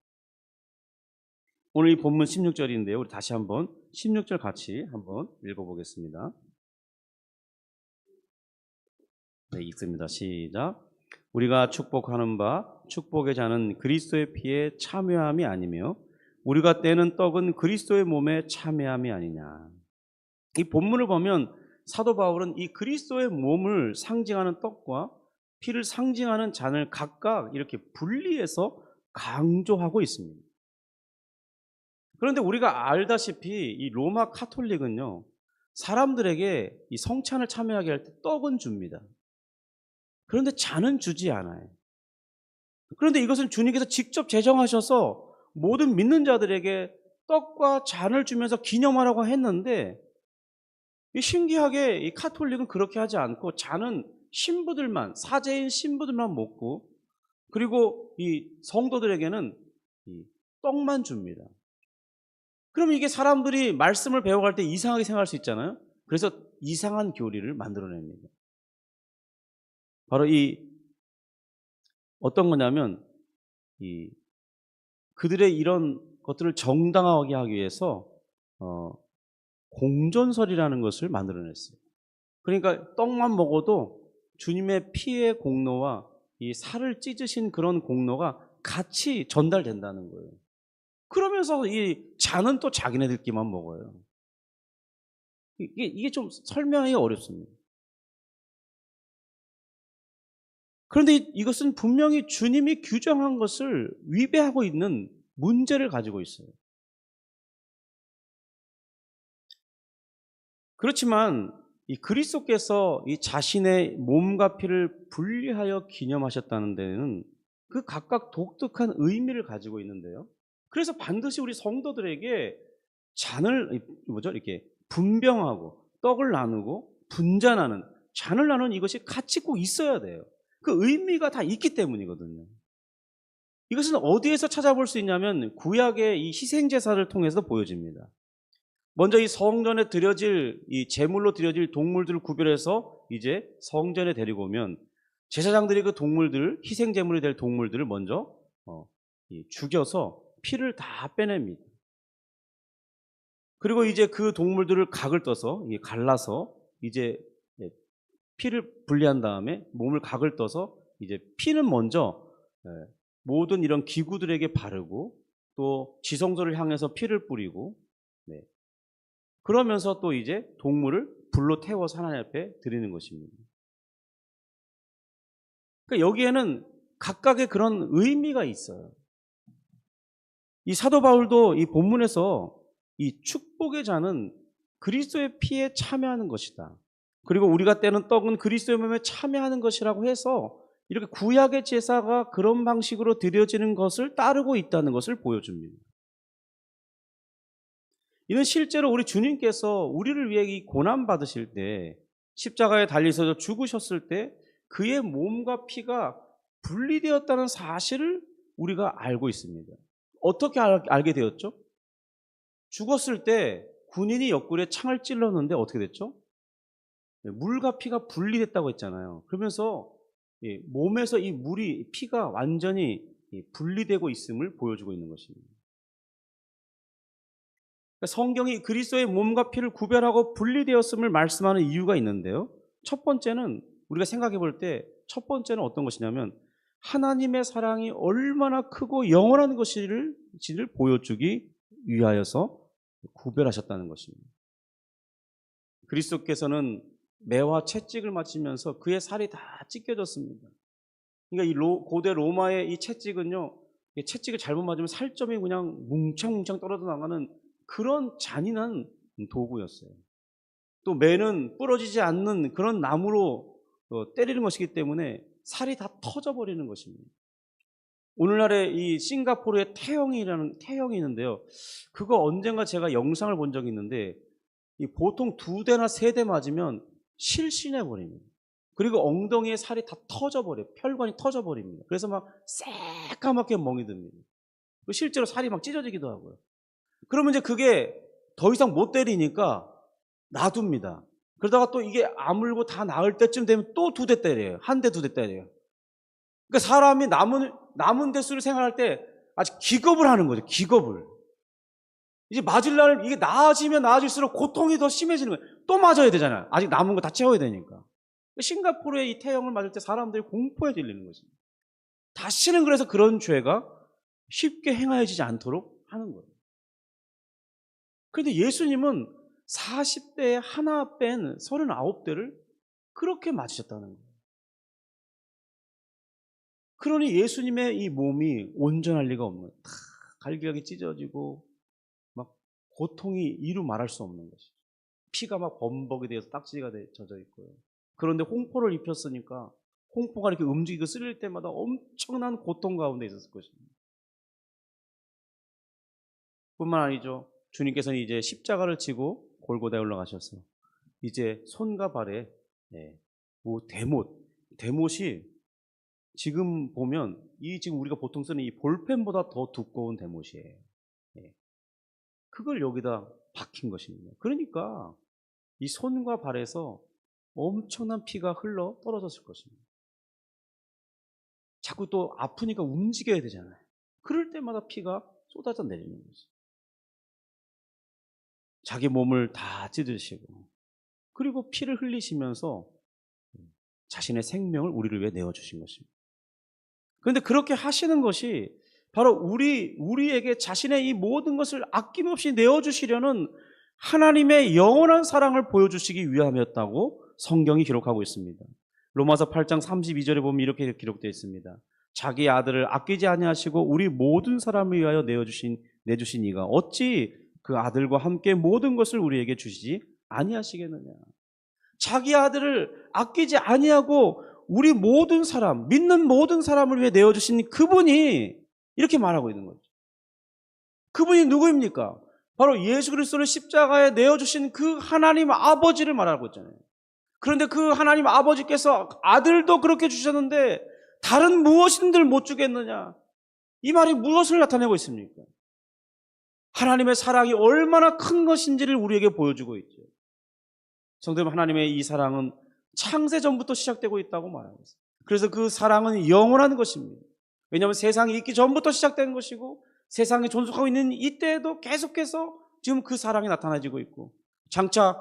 오늘 이 본문 16절인데요. 우리 다시 한번 16절 같이 한번 읽어보겠습니다. 네, 읽습니다. 시작. 우리가 축복하는 바 축복의 자는 그리스도의 피에 참여함이 아니며 우리가 떼는 떡은 그리스도의 몸에 참여함이 아니냐. 이 본문을 보면 사도 바울은 이 그리스도의 몸을 상징하는 떡과 피를 상징하는 잔을 각각 이렇게 분리해서 강조하고 있습니다. 그런데 우리가 알다시피 이 로마 카톨릭은요, 사람들에게 이 성찬을 참여하게 할 때 떡은 줍니다. 그런데 잔은 주지 않아요. 그런데 이것은 주님께서 직접 제정하셔서 모든 믿는 자들에게 떡과 잔을 주면서 기념하라고 했는데, 신기하게 이 카톨릭은 그렇게 하지 않고 잔은 신부들만, 사제인 신부들만 먹고, 그리고 이 성도들에게는 이 떡만 줍니다. 그럼 이게 사람들이 말씀을 배워갈 때 이상하게 생각할 수 있잖아요. 그래서 이상한 교리를 만들어냅니다. 바로 이 어떤 거냐면 이 그들의 이런 것들을 정당화하게 하기 위해서 공전설이라는 것을 만들어냈어요. 그러니까 떡만 먹어도 주님의 피의 공로와 이 살을 찢으신 그런 공로가 같이 전달된다는 거예요. 그러면서 이 잔은 또 자기네들끼리만 먹어요. 이게 좀 설명하기 어렵습니다. 그런데 이것은 분명히 주님이 규정한 것을 위배하고 있는 문제를 가지고 있어요. 그렇지만 이 그리스도께서 이 자신의 몸과 피를 분리하여 기념하셨다는 데는 그 각각 독특한 의미를 가지고 있는데요. 그래서 반드시 우리 성도들에게 잔을 이렇게 분병하고 떡을 나누고 분잔하는 잔을 나누는 이것이 같이 꼭 있어야 돼요. 그 의미가 다 있기 때문이거든요. 이것은 어디에서 찾아볼 수 있냐면 구약의 이 희생 제사를 통해서 보여집니다. 먼저 이 성전에 드려질 이 제물로 드려질 동물들을 구별해서 이제 성전에 데리고 오면 제사장들이 그 동물들, 희생 제물이 될 동물들을 먼저 죽여서 피를 다 빼냅니다. 그리고 이제 그 동물들을 각을 떠서 갈라서 이제 피를 분리한 다음에 몸을 각을 떠서 이제 피는 먼저 모든 이런 기구들에게 바르고 또 지성소를 향해서 피를 뿌리고, 네. 그러면서 또 이제 동물을 불로 태워서 하나님 앞에 드리는 것입니다. 그러니까 여기에는 각각의 그런 의미가 있어요. 이 사도 바울도 이 본문에서 이 축복의 잔은 그리스도의 피에 참여하는 것이다. 그리고 우리가 떼는 떡은 그리스도의 몸에 참여하는 것이라고 해서 이렇게 구약의 제사가 그런 방식으로 드려지는 것을 따르고 있다는 것을 보여줍니다. 이는 실제로 우리 주님께서 우리를 위해 이 고난 받으실 때, 십자가에 달리셔서 죽으셨을 때 그의 몸과 피가 분리되었다는 사실을 우리가 알고 있습니다. 어떻게 알게 되었죠? 죽었을 때 군인이 옆구리에 창을 찔렀는데 어떻게 됐죠? 물과 피가 분리됐다고 했잖아요. 그러면서 몸에서 이 피가 완전히 분리되고 있음을 보여주고 있는 것입니다. 성경이 그리스도의 몸과 피를 구별하고 분리되었음을 말씀하는 이유가 있는데요. 첫 번째는 우리가 생각해 볼 때 첫 번째는 어떤 것이냐면 하나님의 사랑이 얼마나 크고 영원한 것인지를 보여주기 위하여서 구별하셨다는 것입니다. 그리스도께서는 매와 채찍을 맞으면서 그의 살이 다 찢겨졌습니다. 그러니까 이 고대 로마의 이 채찍은요, 채찍을 잘못 맞으면 살점이 그냥 뭉창뭉창 떨어져 나가는 그런 잔인한 도구였어요. 또 매는 부러지지 않는 그런 나무로 때리는 것이기 때문에 살이 다 터져버리는 것입니다. 오늘날에 이 싱가포르의 태형이 있는데요. 그거 언젠가 제가 영상을 본 적이 있는데 보통 2대나 3대 맞으면 실신해버립니다. 그리고 엉덩이에 살이 다 터져버려요. 혈관이 터져버립니다. 그래서 막 새까맣게 멍이 듭니다. 실제로 살이 막 찢어지기도 하고요. 그러면 이제 그게 더 이상 못 때리니까 놔둡니다. 그러다가 또 이게 아물고 다 나을 때쯤 되면 또 2대 때려요. 1대, 2대 때려요. 그러니까 사람이 남은 대수를 생각할 때 아주 기겁을 하는 거죠. 기겁을. 이제 맞을 날 이게 나아지면 나아질수록 고통이 더 심해지는 거예요. 또 맞아야 되잖아요. 아직 남은 거 다 채워야 되니까. 싱가포르의 이 태형을 맞을 때 사람들이 공포에 질리는 것입니다. 다시는 그래서 그런 죄가 쉽게 행하여지지 않도록 하는 거예요. 그런데 예수님은 40대에 하나 뺀 39대를 그렇게 맞으셨다는 거예요. 그러니 예수님의 이 몸이 온전할 리가 없는 거예요. 다 갈기갈기 찢어지고 막 고통이 이루 말할 수 없는 것이죠. 피가 막 범벅이 되어서 딱지가 젖어 있고요. 그런데 홍포를 입혔으니까 홍포가 이렇게 움직이고 쓸릴 때마다 엄청난 고통 가운데 있었을 것입니다. 뿐만 아니죠. 주님께서는 이제 십자가를 지고 골고다에 올라가셔서 이제 손과 발에 대못이 지금 보면 지금 우리가 보통 쓰는 이 볼펜보다 더 두꺼운 대못이에요. 그걸 여기다 박힌 것입니다. 그러니까 이 손과 발에서 엄청난 피가 흘러 떨어졌을 것입니다. 자꾸 또 아프니까 움직여야 되잖아요. 그럴 때마다 피가 쏟아져 내리는 거죠. 자기 몸을 다 찢으시고 그리고 피를 흘리시면서 자신의 생명을 우리를 위해 내어주신 것입니다. 그런데 그렇게 하시는 것이 바로 우리에게 자신의 이 모든 것을 아낌없이 내어주시려는 하나님의 영원한 사랑을 보여주시기 위함이었다고 성경이 기록하고 있습니다. 로마서 8장 32절에 보면 이렇게 기록되어 있습니다. 자기 아들을 아끼지 아니하시고 우리 모든 사람을 위하여 내주신 이가 어찌 그 아들과 함께 모든 것을 우리에게 주시지 아니하시겠느냐. 자기 아들을 아끼지 아니하고 우리 모든 사람, 믿는 모든 사람을 위해 내어주신 그분이 이렇게 말하고 있는 거죠. 그분이 누구입니까? 바로 예수 그리스도를 십자가에 내어주신 그 하나님 아버지를 말하고 있잖아요. 그런데 그 하나님 아버지께서 아들도 그렇게 주셨는데 다른 무엇인들 못 주겠느냐? 이 말이 무엇을 나타내고 있습니까? 하나님의 사랑이 얼마나 큰 것인지를 우리에게 보여주고 있죠. 성도 여러분, 하나님의 이 사랑은 창세 전부터 시작되고 있다고 말하고 있습니다. 그래서 그 사랑은 영원한 것입니다. 왜냐하면 세상이 있기 전부터 시작된 것이고 세상이 존속하고 있는 이때에도 계속해서 지금 그 사랑이 나타나지고 있고 장차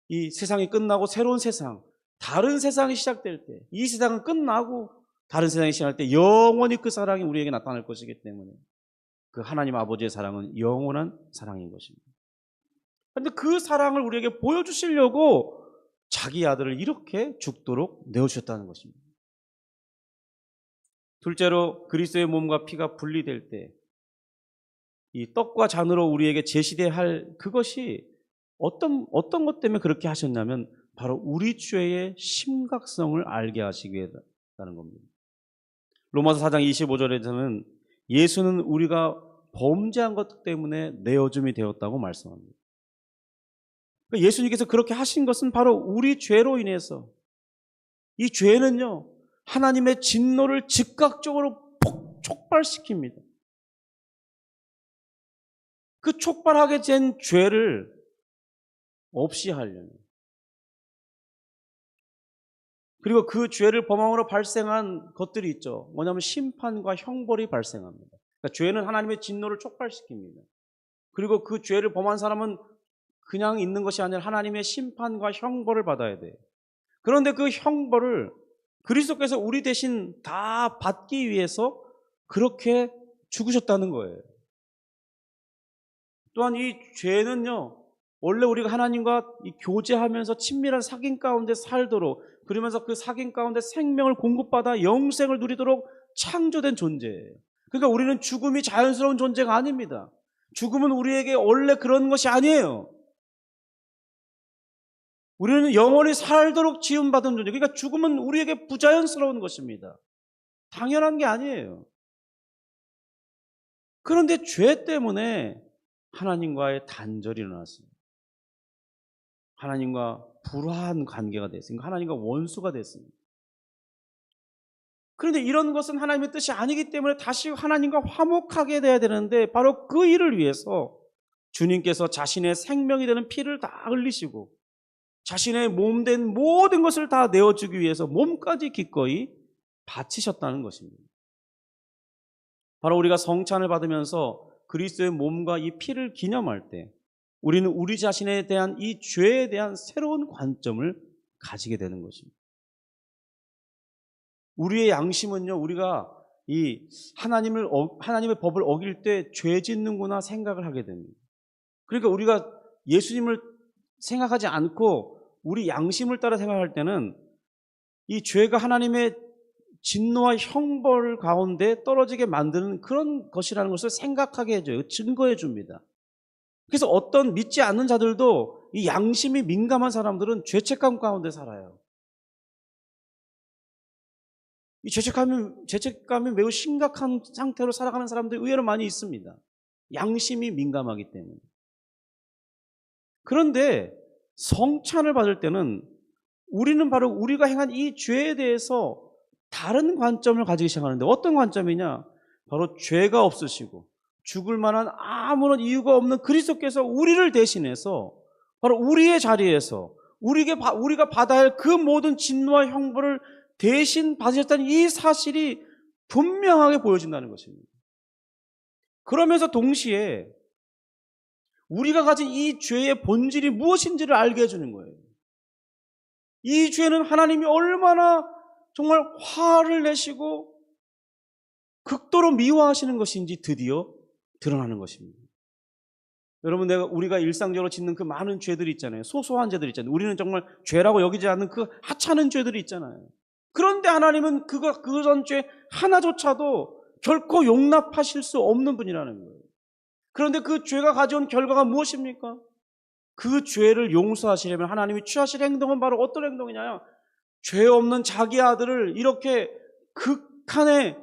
이 세상이 끝나고 새로운 세상, 다른 세상이 시작될 때 이 세상은 끝나고 다른 세상이 시작할 때 영원히 그 사랑이 우리에게 나타날 것이기 때문에 그 하나님 아버지의 사랑은 영원한 사랑인 것입니다. 그런데 그 사랑을 우리에게 보여주시려고 자기 아들을 이렇게 죽도록 내어주셨다는 것입니다. 둘째로 그리스도의 몸과 피가 분리될 때 이 떡과 잔으로 우리에게 제시돼야 할 그것이 어떤 것 때문에 그렇게 하셨냐면 바로 우리 죄의 심각성을 알게 하시기 위해서라는 겁니다. 로마서 4장 25절에서는 예수는 우리가 범죄한 것 때문에 내어줌이 되었다고 말씀합니다. 예수님께서 그렇게 하신 것은 바로 우리 죄로 인해서, 이 죄는요 하나님의 진노를 즉각적으로 촉발시킵니다. 그 촉발하게 된 죄를 없이 하려면, 그리고 그 죄를 범함으로 발생한 것들이 있죠. 뭐냐면 심판과 형벌이 발생합니다. 그러니까 죄는 하나님의 진노를 촉발시킵니다. 그리고 그 죄를 범한 사람은 그냥 있는 것이 아니라 하나님의 심판과 형벌을 받아야 돼요. 그런데 그 형벌을 그리스도께서 우리 대신 다 받기 위해서 그렇게 죽으셨다는 거예요. 또한 이 죄는요, 원래 우리가 하나님과 교제하면서 친밀한 사귐 가운데 살도록, 그러면서 그 사귐 가운데 생명을 공급받아 영생을 누리도록 창조된 존재예요. 그러니까 우리는 죽음이 자연스러운 존재가 아닙니다. 죽음은 우리에게 원래 그런 것이 아니에요. 우리는 영원히 살도록 지음받은 존재. 그러니까 죽음은 우리에게 부자연스러운 것입니다. 당연한 게 아니에요. 그런데 죄 때문에 하나님과의 단절이 일어났습니다. 하나님과 불화한 관계가 됐습니다. 하나님과 원수가 됐습니다. 그런데 이런 것은 하나님의 뜻이 아니기 때문에 다시 하나님과 화목하게 돼야 되는데, 바로 그 일을 위해서 주님께서 자신의 생명이 되는 피를 다 흘리시고 자신의 몸 된 모든 것을 다 내어주기 위해서 몸까지 기꺼이 바치셨다는 것입니다. 바로 우리가 성찬을 받으면서 그리스도의 몸과 이 피를 기념할 때 우리는 우리 자신에 대한 이 죄에 대한 새로운 관점을 가지게 되는 것입니다. 우리의 양심은요, 우리가 이 하나님의 법을 어길 때 죄 짓는구나 생각을 하게 됩니다. 그러니까 우리가 예수님을 생각하지 않고 우리 양심을 따라 생각할 때는 이 죄가 하나님의 진노와 형벌 가운데 떨어지게 만드는 그런 것이라는 것을 생각하게 해줘요. 증거해 줍니다. 그래서 어떤 믿지 않는 자들도 이 양심이 민감한 사람들은 죄책감 가운데 살아요. 이 죄책감이 매우 심각한 상태로 살아가는 사람들이 의외로 많이 있습니다. 양심이 민감하기 때문에. 그런데 성찬을 받을 때는 우리는 바로 우리가 행한 이 죄에 대해서 다른 관점을 가지기 시작하는데, 어떤 관점이냐? 바로 죄가 없으시고 죽을 만한 아무런 이유가 없는 그리스도께서 우리를 대신해서 바로 우리의 자리에서 우리가 받아야 할 그 모든 진노와 형벌을 대신 받으셨다는 이 사실이 분명하게 보여진다는 것입니다. 그러면서 동시에 우리가 가진 이 죄의 본질이 무엇인지를 알게 해주는 거예요. 이 죄는 하나님이 얼마나 정말 화를 내시고 극도로 미워하시는 것인지 드디어 드러나는 것입니다. 여러분, 우리가 일상적으로 짓는 그 많은 죄들이 있잖아요. 소소한 죄들이 있잖아요. 우리는 정말 죄라고 여기지 않는 그 하찮은 죄들이 있잖아요. 그런데 하나님은 그런 죄 하나조차도 결코 용납하실 수 없는 분이라는 거예요. 그런데 그 죄가 가져온 결과가 무엇입니까? 그 죄를 용서하시려면 하나님이 취하실 행동은 바로 어떤 행동이냐? 죄 없는 자기 아들을 이렇게 극한에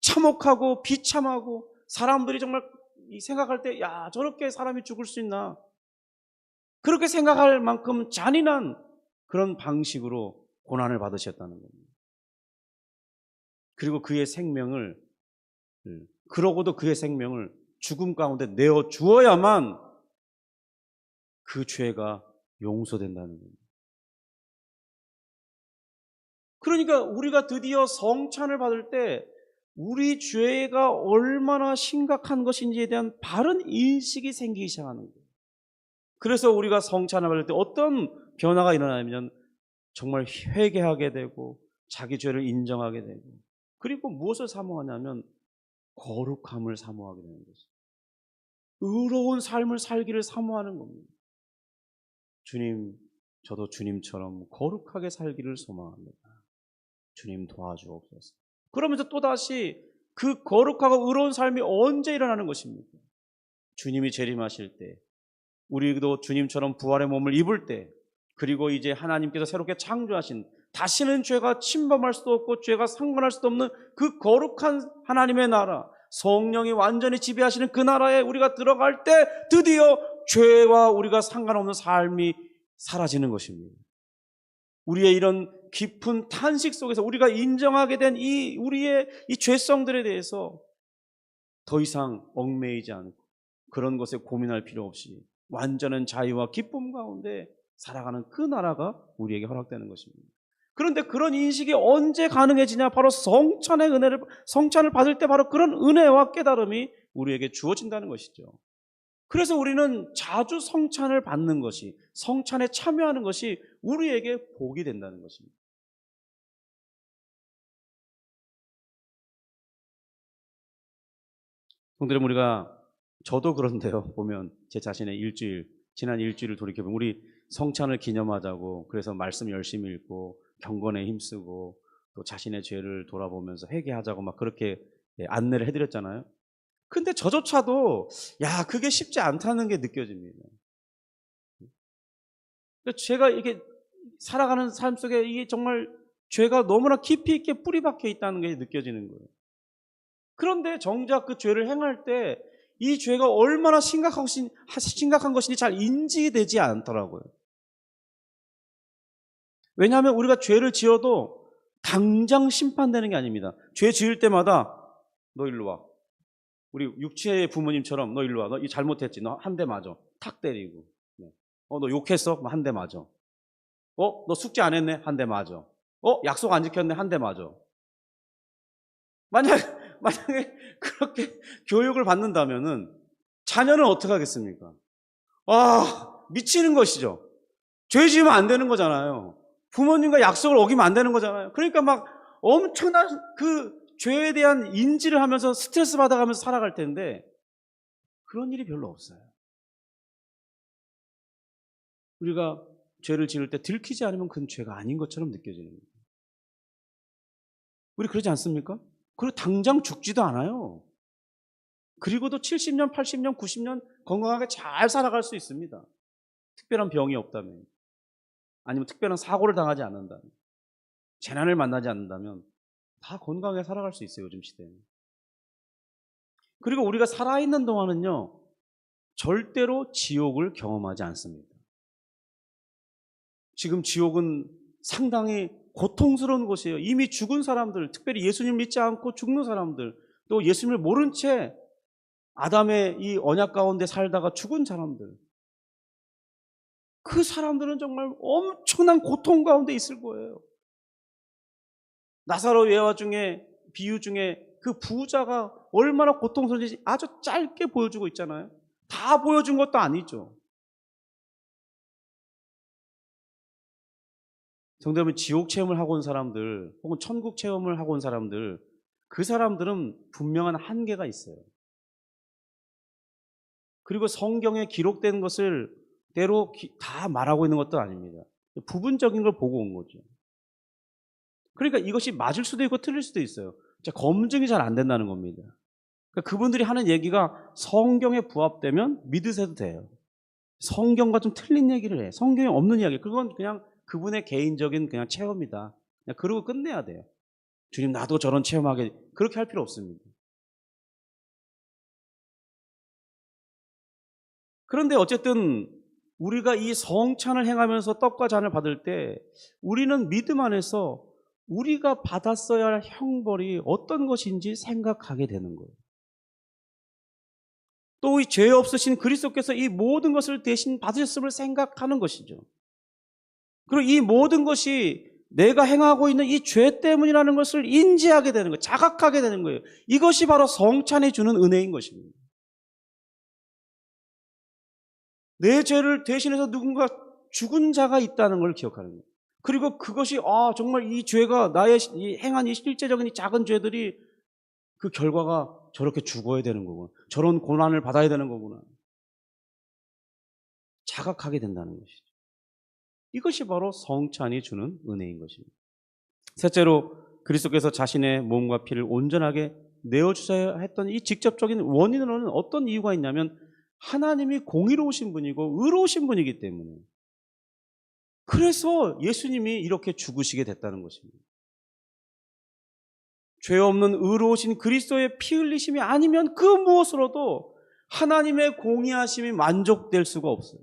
참혹하고 비참하고 사람들이 정말 생각할 때, 야, 저렇게 사람이 죽을 수 있나? 그렇게 생각할 만큼 잔인한 그런 방식으로 고난을 받으셨다는 겁니다. 그리고 그러고도 그의 생명을 죽음 가운데 내어 주어야만 그 죄가 용서된다는 겁니다. 그러니까 우리가 드디어 성찬을 받을 때 우리 죄가 얼마나 심각한 것인지에 대한 바른 인식이 생기기 시작하는 거예요. 그래서 우리가 성찬을 받을 때 어떤 변화가 일어나냐면 정말 회개하게 되고 자기 죄를 인정하게 되고, 그리고 무엇을 사모하냐면 거룩함을 사모하게 되는 것이죠. 의로운 삶을 살기를 사모하는 겁니다. 주님, 저도 주님처럼 거룩하게 살기를 소망합니다. 주님 도와주옵소서. 그러면서 또다시 그 거룩하고 의로운 삶이 언제 일어나는 것입니까? 주님이 재림하실 때, 우리도 주님처럼 부활의 몸을 입을 때, 그리고 이제 하나님께서 새롭게 창조하신, 다시는 죄가 침범할 수도 없고 죄가 상관할 수도 없는 그 거룩한 하나님의 나라, 성령이 완전히 지배하시는 그 나라에 우리가 들어갈 때 드디어 죄와 우리가 상관없는 삶이 사라지는 것입니다. 우리의 이런 깊은 탄식 속에서 우리가 인정하게 된 우리의 이 죄성들에 대해서 더 이상 얽매이지 않고 그런 것에 고민할 필요 없이 완전한 자유와 기쁨 가운데 살아가는 그 나라가 우리에게 허락되는 것입니다. 그런데 그런 인식이 언제 가능해지냐? 바로 성찬을 받을 때 바로 그런 은혜와 깨달음이 우리에게 주어진다는 것이죠. 그래서 우리는 자주 성찬을 받는 것이, 성찬에 참여하는 것이 우리에게 복이 된다는 것입니다. 성도님, 저도 그런데요, 보면 제 자신의 지난 일주일을 돌이켜보면 우리 성찬을 기념하자고 그래서 말씀 열심히 읽고 경건에 힘쓰고 또 자신의 죄를 돌아보면서 회개하자고 막 그렇게 안내를 해드렸잖아요. 근데 저조차도 그게 쉽지 않다는 게 느껴집니다. 제가 이렇게 살아가는 삶 속에 이게 정말 죄가 너무나 깊이 있게 뿌리 박혀 있다는 게 느껴지는 거예요. 그런데 정작 그 죄를 행할 때 이 죄가 얼마나 심각한 것인지 잘 인지되지 않더라고요. 왜냐하면 우리가 죄를 지어도 당장 심판되는 게 아닙니다. 죄 지을 때마다 너 일로 와. 우리 육체의 부모님처럼 너 일로 와. 너 이 잘못했지. 너 한 대 맞아. 탁 때리고. 너 욕했어? 한 대 맞아. 너 숙제 안 했네? 한 대 맞아. 약속 안 지켰네? 한 대 맞아. 만약에 그렇게 교육을 받는다면은 자녀는 어떻게 하겠습니까? 미치는 것이죠. 죄 지으면 안 되는 거잖아요. 부모님과 약속을 어기면 안 되는 거잖아요. 그러니까 막 엄청난 그 죄에 대한 인지를 하면서 스트레스 받아가면서 살아갈 텐데 그런 일이 별로 없어요. 우리가 죄를 지을 때 들키지 않으면 그건 죄가 아닌 것처럼 느껴지는 거예요. 우리 그러지 않습니까? 그리고 당장 죽지도 않아요. 그리고도 70년, 80년, 90년 건강하게 잘 살아갈 수 있습니다. 특별한 병이 없다면, 아니면 특별한 사고를 당하지 않는다면, 재난을 만나지 않는다면 다 건강하게 살아갈 수 있어요, 요즘 시대에는. 그리고 우리가 살아있는 동안은요, 절대로 지옥을 경험하지 않습니다. 지금 지옥은 상당히 고통스러운 곳이에요. 이미 죽은 사람들, 특별히 예수님 믿지 않고 죽는 사람들, 또 예수님을 모른 채 아담의 이 언약 가운데 살다가 죽은 사람들, 그 사람들은 정말 엄청난 고통 가운데 있을 거예요. 나사로 예화 중에, 비유 중에 그 부자가 얼마나 고통스러운지 아주 짧게 보여주고 있잖아요. 다 보여준 것도 아니죠. 성도 여러분, 지옥 체험을 하고 온 사람들 혹은 천국 체험을 하고 온 사람들, 그 사람들은 분명한 한계가 있어요. 그리고 성경에 기록된 것을 대로 다 말하고 있는 것도 아닙니다. 부분적인 걸 보고 온 거죠. 그러니까 이것이 맞을 수도 있고 틀릴 수도 있어요. 검증이 잘 안 된다는 겁니다. 그러니까 그분들이 하는 얘기가 성경에 부합되면 믿으셔도 돼요. 성경과 좀 틀린 얘기를 해. 성경에 없는 이야기. 그건 그냥 그분의 개인적인 그냥 체험이다. 그냥 그러고 끝내야 돼요. 주님, 나도 저런 체험하게. 그렇게 할 필요 없습니다. 그런데 어쨌든 우리가 이 성찬을 행하면서 떡과 잔을 받을 때 우리는 믿음 안에서 우리가 받았어야 할 형벌이 어떤 것인지 생각하게 되는 거예요. 또 이 죄 없으신 그리스도께서 이 모든 것을 대신 받으셨음을 생각하는 것이죠. 그리고 이 모든 것이 내가 행하고 있는 이 죄 때문이라는 것을 인지하게 되는 거예요. 자각하게 되는 거예요. 이것이 바로 성찬이 주는 은혜인 것입니다. 내 죄를 대신해서 누군가 죽은 자가 있다는 걸 기억하는 거예요. 그리고 그것이 정말 이 죄가 나의 행한 이 실제적인 이 작은 죄들이 그 결과가 저렇게 죽어야 되는 거구나. 저런 고난을 받아야 되는 거구나. 자각하게 된다는 것이죠. 이것이 바로 성찬이 주는 은혜인 것입니다. 셋째로 그리스도께서 자신의 몸과 피를 온전하게 내어주셔야 했던 이 직접적인 원인으로는 어떤 이유가 있냐면 하나님이 공의로우신 분이고 의로우신 분이기 때문에, 그래서 예수님이 이렇게 죽으시게 됐다는 것입니다. 죄 없는 의로우신 그리스도의 피 흘리심이 아니면 그 무엇으로도 하나님의 공의하심이 만족될 수가 없어요.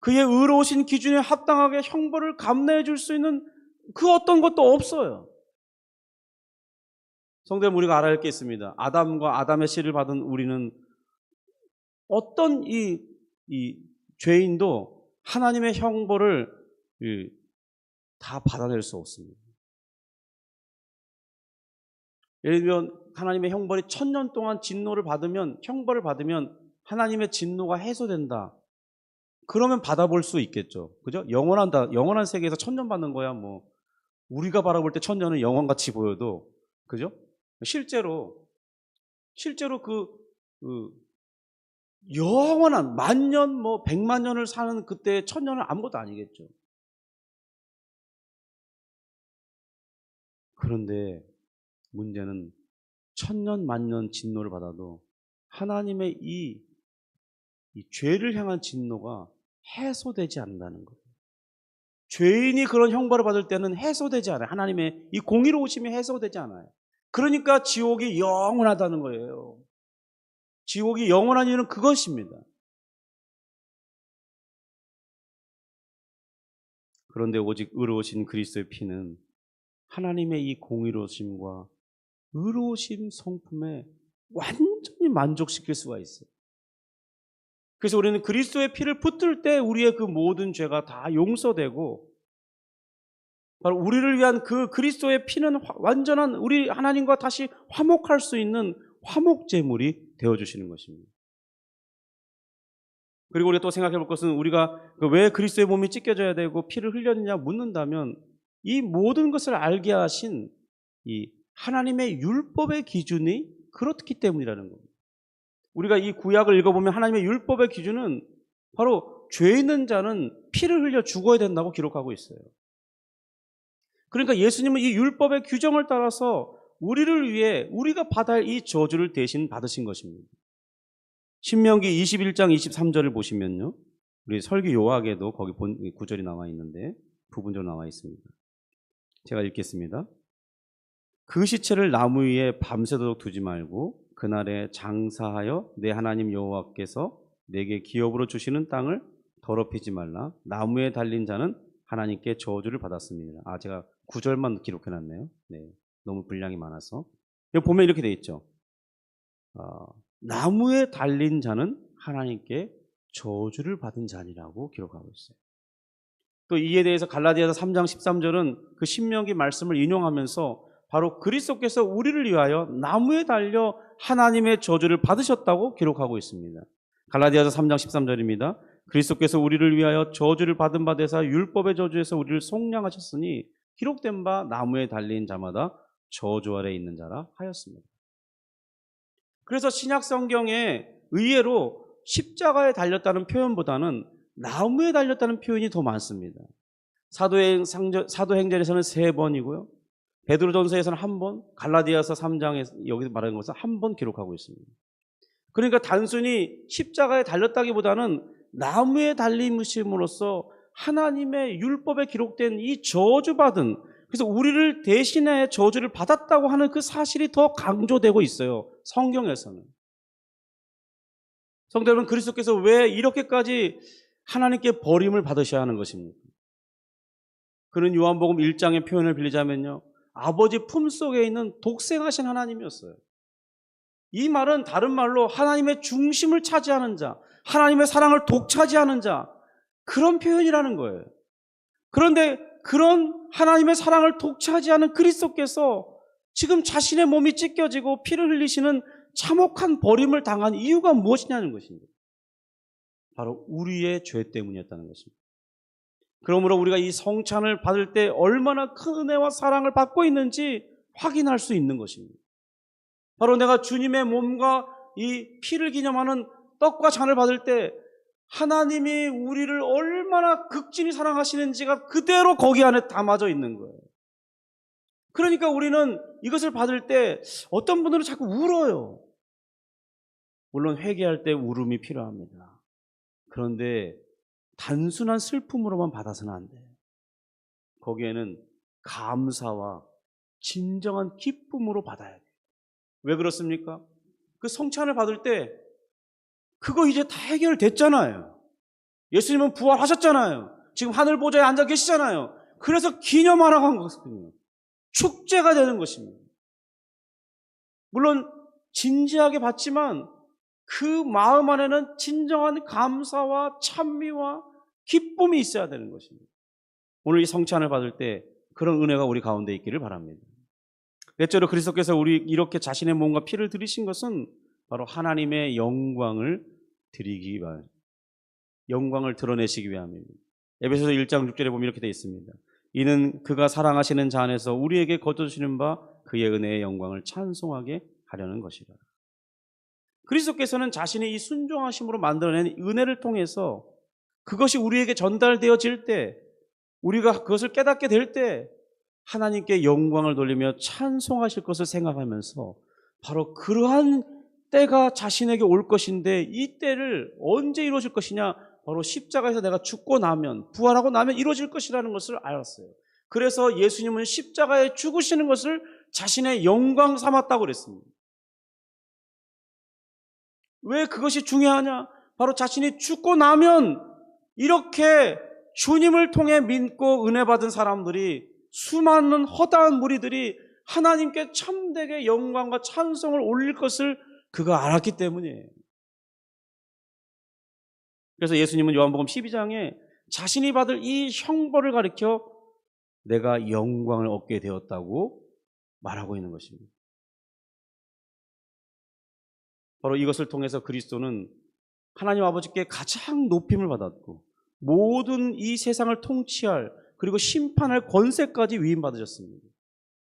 그의 의로우신 기준에 합당하게 형벌을 감내해 줄 수 있는 그 어떤 것도 없어요. 성도 여러분, 우리가 알아야 할 게 있습니다. 아담과 아담의 씨를 받은 우리는 어떤 이 죄인도 하나님의 형벌을 다 받아낼 수 없습니다. 예를 들면 하나님의 형벌이 1000년 동안 형벌을 받으면 하나님의 진노가 해소된다. 그러면 받아볼 수 있겠죠. 그죠? 영원한 세계에서 1000년 받는 거야, 뭐. 우리가 바라볼 때 1000년은 영원같이 보여도, 그죠? 실제로 영원한 10,000년, 100만 년을 사는 그때 1000년은 아무것도 아니겠죠. 그런데 문제는 1000년, 10,000년 진노를 받아도 하나님의 이 죄를 향한 진노가 해소되지 않는다는 거예요. 죄인이 그런 형벌을 받을 때는 해소되지 않아요. 하나님의 이 공의로우심이 해소되지 않아요. 그러니까 지옥이 영원하다는 거예요. 지옥이 영원한 이유는 그것입니다. 그런데 오직 의로우신 그리스도의 피는 하나님의 이 공의로우심과 의로우심 성품에 완전히 만족시킬 수가 있어요. 그래서 우리는 그리스도의 피를 붙들 때 우리의 그 모든 죄가 다 용서되고, 바로 우리를 위한 그 그리스도의 피는 완전한 우리 하나님과 다시 화목할 수 있는 화목제물이 되어주시는 것입니다. 그리고 우리가 또 생각해 볼 것은, 우리가 왜 그리스도의 몸이 찢겨져야 되고 피를 흘렸느냐 묻는다면, 이 모든 것을 알게 하신 이 하나님의 율법의 기준이 그렇기 때문이라는 겁니다. 우리가 이 구약을 읽어보면 하나님의 율법의 기준은 바로 죄 있는 자는 피를 흘려 죽어야 된다고 기록하고 있어요. 그러니까 예수님은 이 율법의 규정을 따라서 우리를 위해 우리가 받아야 할 이 저주를 대신 받으신 것입니다. 신명기 21장 23절을 보시면요, 우리 설교 요약에도 거기 구절이 나와 있는데 부분적으로 나와 있습니다. 제가 읽겠습니다. 그 시체를 나무 위에 밤새도록 두지 말고 그날에 장사하여 내 하나님 여호와께서 내게 기업으로 주시는 땅을 더럽히지 말라. 나무에 달린 자는 하나님께 저주를 받았습니다. 제가 9절만 기록해놨네요. 네, 너무 분량이 많아서. 여기 보면 이렇게 되어 있죠. 나무에 달린 자는 하나님께 저주를 받은 자니라고 기록하고 있어요. 또 이에 대해서 갈라디아서 3장 13절은 그 신명기 말씀을 인용하면서 바로 그리스도께서 우리를 위하여 나무에 달려 하나님의 저주를 받으셨다고 기록하고 있습니다. 갈라디아서 3장 13절입니다. 그리스도께서 우리를 위하여 저주를 받은 바 되사 율법의 저주에서 우리를 속량하셨으니 기록된 바 나무에 달린 자마다 저주 아래 있는 자라 하였습니다. 그래서 신약 성경에 의외로 십자가에 달렸다는 표현보다는 나무에 달렸다는 표현이 더 많습니다. 사도행전에서는 3번이고요. 베드로전서에서는 1번, 갈라디아서 3장에 여기서 말하는 것은 1번 기록하고 있습니다. 그러니까 단순히 십자가에 달렸다기보다는 나무에 달림으로써 하나님의 율법에 기록된 이 저주받은, 그래서 우리를 대신해 저주를 받았다고 하는 그 사실이 더 강조되고 있어요. 성경에서는. 성도 여러분, 그리스도께서 왜 이렇게까지 하나님께 버림을 받으셔야 하는 것입니까? 그는 요한복음 1장의 표현을 빌리자면요, 아버지 품속에 있는 독생하신 하나님이었어요. 이 말은 다른 말로 하나님의 중심을 차지하는 자, 하나님의 사랑을 독차지하는 자, 그런 표현이라는 거예요. 그런데 그런 하나님의 사랑을 독차지하는 그리스도께서 지금 자신의 몸이 찢겨지고 피를 흘리시는 참혹한 버림을 당한 이유가 무엇이냐는 것입니다. 바로 우리의 죄 때문이었다는 것입니다. 그러므로 우리가 이 성찬을 받을 때 얼마나 큰 은혜와 사랑을 받고 있는지 확인할 수 있는 것입니다. 바로 내가 주님의 몸과 이 피를 기념하는 떡과 잔을 받을 때 하나님이 우리를 얼마나 극진히 사랑하시는지가 그대로 거기 안에 담아져 있는 거예요. 그러니까 우리는 이것을 받을 때 어떤 분들은 자꾸 울어요. 물론 회개할 때 울음이 필요합니다. 그런데 단순한 슬픔으로만 받아서는 안 돼요. 거기에는 감사와 진정한 기쁨으로 받아야 돼요. 왜 그렇습니까? 그 성찬을 받을 때 그거 이제 다 해결됐잖아요. 예수님은 부활하셨잖아요. 지금 하늘 보좌에 앉아 계시잖아요. 그래서 기념하라고 한 거거든요. 축제가 되는 것입니다. 물론 진지하게 받지만 그 마음 안에는 진정한 감사와 찬미와 기쁨이 있어야 되는 것입니다. 오늘 이 성찬을 받을 때 그런 은혜가 우리 가운데 있기를 바랍니다. 넷째로 그리스도께서 우리 이렇게 자신의 몸과 피를 드리신 것은 바로 하나님의 영광을 드리기 위함, 영광을 드러내시기 위함입니다. 에베소서 1장 6절에 보면 이렇게 되어 있습니다. 이는 그가 사랑하시는 자 안에서 우리에게 거둬주시는 바 그의 은혜의 영광을 찬송하게 하려는 것이라. 그리스도께서는 자신의 이 순종하심으로 만들어낸 은혜를 통해서 그것이 우리에게 전달되어질 때, 우리가 그것을 깨닫게 될 때 하나님께 영광을 돌리며 찬송하실 것을 생각하면서 바로 그러한 때가 자신에게 올 것인데, 이 때를 언제 이루어질 것이냐? 바로 십자가에서 내가 죽고 나면, 부활하고 나면 이루어질 것이라는 것을 알았어요. 그래서 예수님은 십자가에 죽으시는 것을 자신의 영광 삼았다고 그랬습니다. 왜 그것이 중요하냐? 바로 자신이 죽고 나면 이렇게 주님을 통해 믿고 은혜 받은 사람들이, 수많은 허다한 무리들이 하나님께 참되게 영광과 찬송을 올릴 것을 그가 알았기 때문이에요. 그래서 예수님은 요한복음 12장에 자신이 받을 이 형벌을 가리켜 내가 영광을 얻게 되었다고 말하고 있는 것입니다. 바로 이것을 통해서 그리스도는 하나님 아버지께 가장 높임을 받았고 모든 이 세상을 통치할, 그리고 심판할 권세까지 위임받으셨습니다.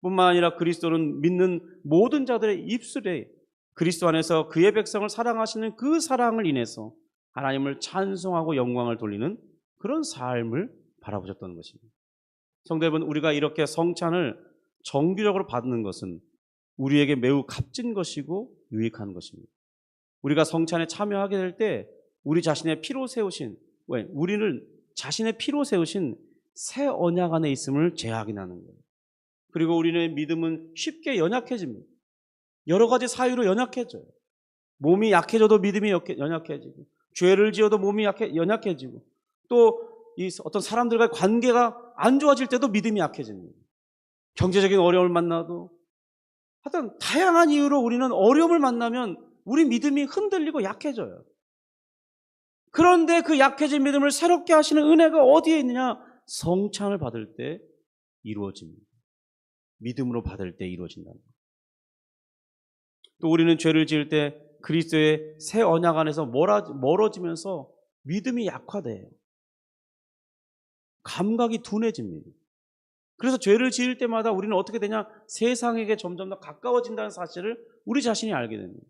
뿐만 아니라 그리스도는 믿는 모든 자들의 입술에 그리스도 안에서 그의 백성을 사랑하시는 그 사랑을 인해서 하나님을 찬송하고 영광을 돌리는 그런 삶을 바라보셨던 것입니다. 성도 여러분, 우리가 이렇게 성찬을 정기적으로 받는 것은 우리에게 매우 값진 것이고 유익한 것입니다. 우리가 성찬에 참여하게 될 때 우리 자신의 피로 세우신, 우리는 자신의 피로 세우신 새 언약 안에 있음을 재확인하는 거예요. 그리고 우리의 믿음은 쉽게 연약해집니다. 여러 가지 사유로 연약해져요. 몸이 약해져도 믿음이 연약해지고, 죄를 지어도 몸이 연약해지고, 또 이 어떤 사람들과의 관계가 안 좋아질 때도 믿음이 약해집니다. 경제적인 어려움을 만나도, 하여튼 다양한 이유로 우리는 어려움을 만나면 우리 믿음이 흔들리고 약해져요. 그런데 그 약해진 믿음을 새롭게 하시는 은혜가 어디에 있느냐? 성찬을 받을 때 이루어집니다. 믿음으로 받을 때 이루어진다는 거예요. 또 우리는 죄를 지을 때 그리스도의 새 언약 안에서 멀어지면서 믿음이 약화돼요. 감각이 둔해집니다. 그래서 죄를 지을 때마다 우리는 어떻게 되냐? 세상에게 점점 더 가까워진다는 사실을 우리 자신이 알게 됩니다.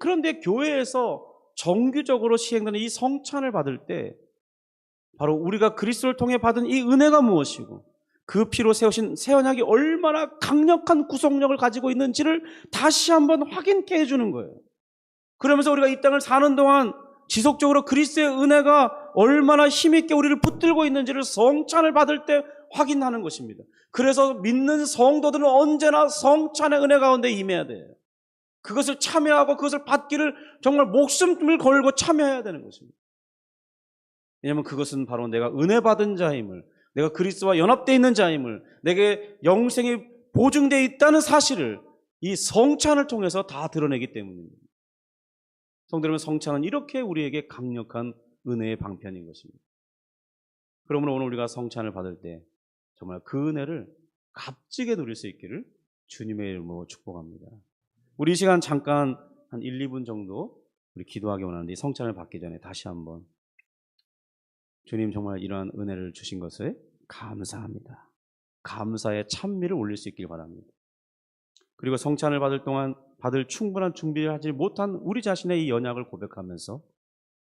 그런데 교회에서 정규적으로 시행되는 이 성찬을 받을 때 바로 우리가 그리스도를 통해 받은 이 은혜가 무엇이고 그 피로 세우신 새 언약이 얼마나 강력한 구속력을 가지고 있는지를 다시 한번 확인케 해주는 거예요. 그러면서 우리가 이 땅을 사는 동안 지속적으로 그리스도의 은혜가 얼마나 힘있게 우리를 붙들고 있는지를 성찬을 받을 때 확인하는 것입니다. 그래서 믿는 성도들은 언제나 성찬의 은혜 가운데 임해야 돼요. 그것을 참여하고 그것을 받기를 정말 목숨을 걸고 참여해야 되는 것입니다. 왜냐하면 그것은 바로 내가 은혜 받은 자임을, 내가 그리스도와 연합되어 있는 자임을, 내게 영생이 보증되어 있다는 사실을 이 성찬을 통해서 다 드러내기 때문입니다. 성도 여러분, 성찬은 이렇게 우리에게 강력한 은혜의 방편인 것입니다. 그러므로 오늘 우리가 성찬을 받을 때 정말 그 은혜를 값지게 누릴 수 있기를 주님의 이름으로 축복합니다. 우리 이 시간 잠깐 한 1, 2분 정도 우리 기도하기 원하는데, 이 성찬을 받기 전에 다시 한번 주님 정말 이러한 은혜를 주신 것에 감사합니다. 감사의 찬미를 올릴 수 있길 바랍니다. 그리고 성찬을 받을 동안 받을 충분한 준비를 하지 못한 우리 자신의 이 연약을 고백하면서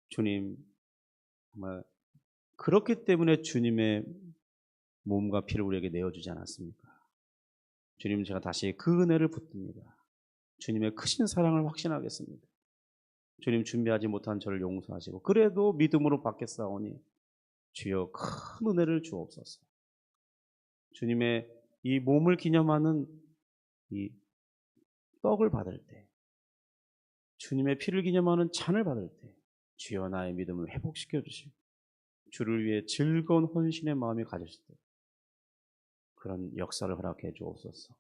주님, 정말 그렇기 때문에 주님의 몸과 피를 우리에게 내어주지 않았습니까? 주님, 제가 다시 그 은혜를 붙듭니다. 주님의 크신 사랑을 확신하겠습니다. 주님, 준비하지 못한 저를 용서하시고 그래도 믿음으로 받겠사오니 주여 큰 은혜를 주옵소서. 주님의 이 몸을 기념하는 이 떡을 받을 때, 주님의 피를 기념하는 잔을 받을 때 주여 나의 믿음을 회복시켜 주시고 주를 위해 즐거운 헌신의 마음이 가졌을 때 그런 역사를 허락해 주옵소서.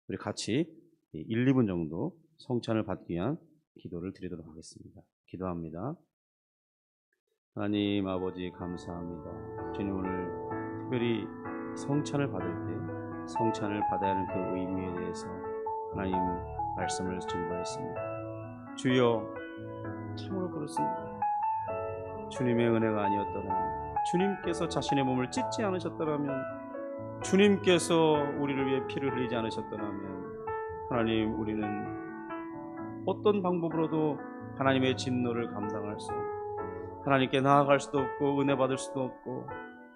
우리 같이 1, 2분 정도 성찬을 받기 위한 기도를 드리도록 하겠습니다. 기도합니다. 하나님 아버지 감사합니다. 주님, 오늘 특별히 성찬을 받을 때 성찬을 받아야 하는 그 의미에 대해서 하나님 말씀을 증거했습니다. 주여, 참으로 그렇습니다. 주님의 은혜가 아니었더라면, 주님께서 자신의 몸을 찢지 않으셨더라면, 주님께서 우리를 위해 피를 흘리지 않으셨더라면 하나님, 우리는 어떤 방법으로도 하나님의 진노를 감당할 수 없고 하나님께 나아갈 수도 없고 은혜 받을 수도 없고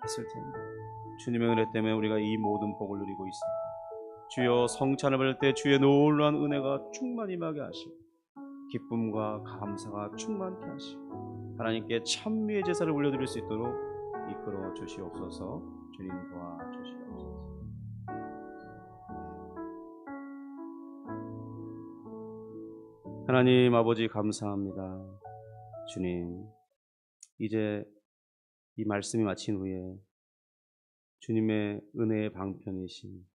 했을 텐데 주님의 은혜 때문에 우리가 이 모든 복을 누리고 있습니다. 주여, 성찬을 받을 때 주의 놀라운 은혜가 충만히 임하게 하시고 기쁨과 감사가 충만케 하시고 하나님께 찬미의 제사를 올려드릴 수 있도록 이끌어 주시옵소서. 주님 도와주시옵소서. 하나님 아버지 감사합니다. 주님, 이제 이 말씀이 마친 후에 주님의 은혜의 방편이신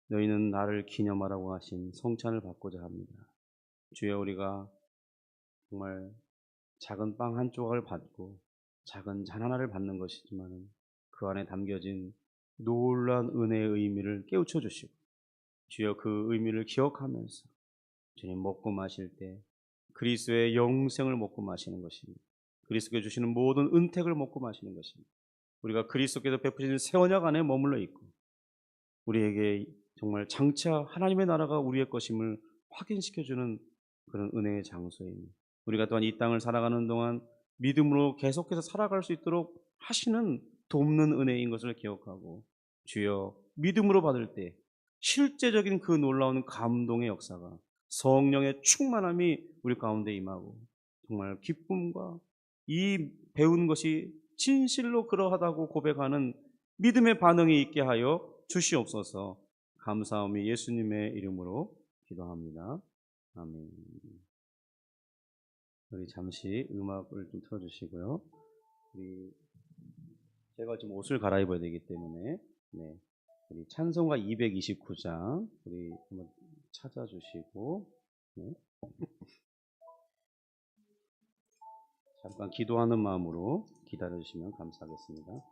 너희는 나를 기념하라고 하신 성찬을 받고자 합니다. 주여, 우리가 정말 작은 빵 한 조각을 받고 작은 잔 하나를 받는 것이지만 그 안에 담겨진 놀라운 은혜의 의미를 깨우쳐 주시고 주여, 그 의미를 기억하면서 주님 먹고 마실 때 그리스도의 영생을 먹고 마시는 것입니다. 그리스도께 주시는 모든 은택을 먹고 마시는 것입니다. 우리가 그리스도께서 베푸신 새 언약 안에 머물러 있고 우리에게 정말 장차 하나님의 나라가 우리의 것임을 확인시켜주는 그런 은혜의 장소입니다. 우리가 또한 이 땅을 살아가는 동안 믿음으로 계속해서 살아갈 수 있도록 하시는 돕는 은혜인 것을 기억하고 주여, 믿음으로 받을 때 실제적인 그 놀라운 감동의 역사가 성령의 충만함이 우리 가운데 임하고 정말 기쁨과 이 배운 것이 진실로 그러하다고 고백하는 믿음의 반응이 있게 하여 주시옵소서. 감사함이 예수님의 이름으로 기도합니다. 아멘. 우리 잠시 음악을 좀 틀어주시고요. 제가 지금 옷을 갈아입어야 되기 때문에 우리 찬송가 229장 우리 한번 찾아주시고 잠깐 기도하는 마음으로 기다려주시면 감사하겠습니다.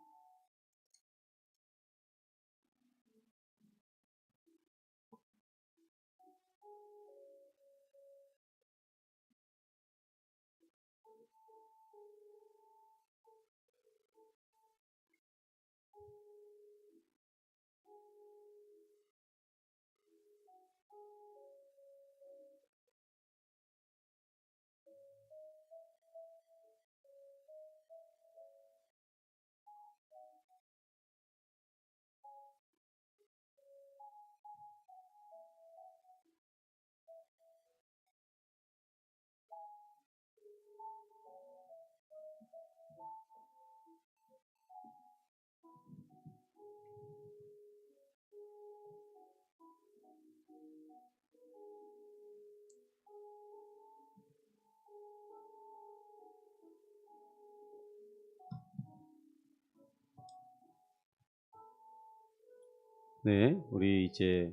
네, 우리 이제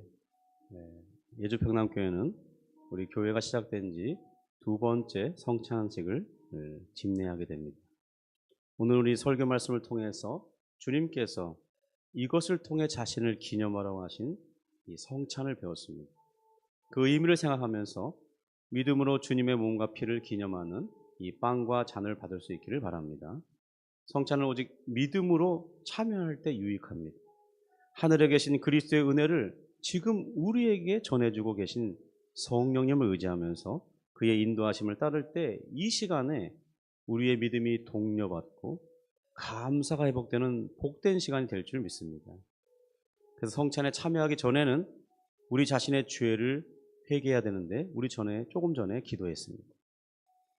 예주평남교회는 우리 교회가 시작된 지 2번째 성찬식을 집례하게 됩니다. 오늘 우리 설교 말씀을 통해서 주님께서 이것을 통해 자신을 기념하라고 하신 이 성찬을 배웠습니다. 그 의미를 생각하면서 믿음으로 주님의 몸과 피를 기념하는 이 빵과 잔을 받을 수 있기를 바랍니다. 성찬은 오직 믿음으로 참여할 때 유익합니다. 하늘에 계신 그리스도의 은혜를 지금 우리에게 전해주고 계신 성령님을 의지하면서 그의 인도하심을 따를 때 이 시간에 우리의 믿음이 독려받고 감사가 회복되는 복된 시간이 될 줄 믿습니다. 그래서 성찬에 참여하기 전에는 우리 자신의 죄를 회개해야 되는데 우리 조금 전에 기도했습니다.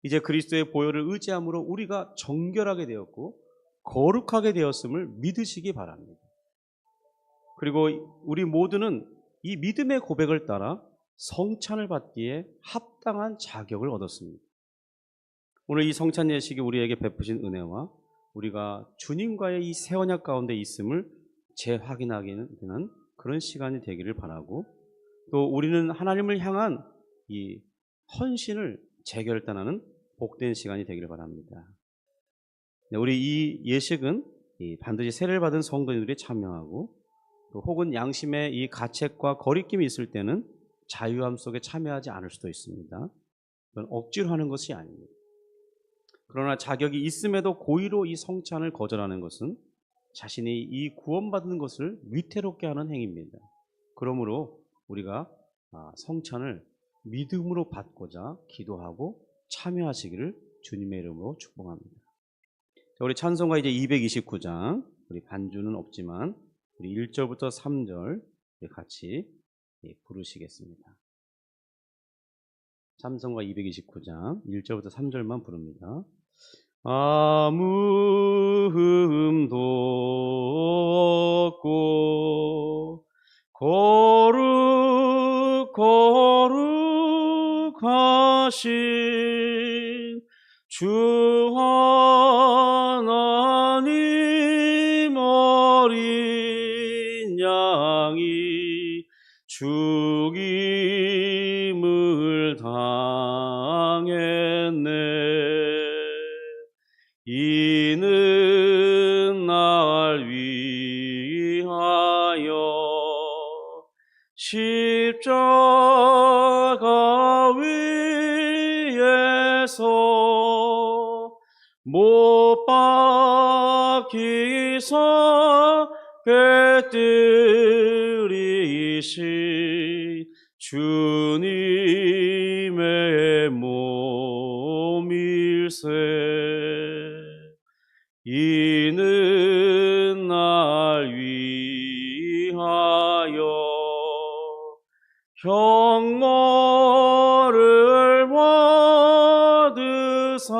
이제 그리스도의 보혈을 의지함으로 우리가 정결하게 되었고 거룩하게 되었음을 믿으시기 바랍니다. 그리고 우리 모두는 이 믿음의 고백을 따라 성찬을 받기에 합당한 자격을 얻었습니다. 오늘 이 성찬 예식이 우리에게 베푸신 은혜와 우리가 주님과의 이 새 언약 가운데 있음을 재확인하게 되는 그런 시간이 되기를 바라고, 또 우리는 하나님을 향한 이 헌신을 재결단하는 복된 시간이 되기를 바랍니다. 우리 이 예식은 반드시 세례를 받은 성도님들이 참여하고, 또 혹은 양심의 이 가책과 거리낌이 있을 때는 자유함 속에 참여하지 않을 수도 있습니다. 그건 억지로 하는 것이 아닙니다. 그러나 자격이 있음에도 고의로 이 성찬을 거절하는 것은 자신이 이 구원받는 것을 위태롭게 하는 행위입니다. 그러므로 우리가 성찬을 믿음으로 받고자 기도하고 참여하시기를 주님의 이름으로 축복합니다. 우리 찬송가 이제 229장, 우리 반주는 없지만 우리 1절부터 3절 우리 같이 부르시겠습니다. 찬송가 229장 1절부터 3절만 부릅니다. 아무 흠도 없고 거룩하신 주 하나님 어린 양이 죽임을 당했네. 이는 날 위하여 십자가 위에서 못 박히사 꿰뜨리신 주님의 몸일세. 이는 날 위하여 형벌을 받으사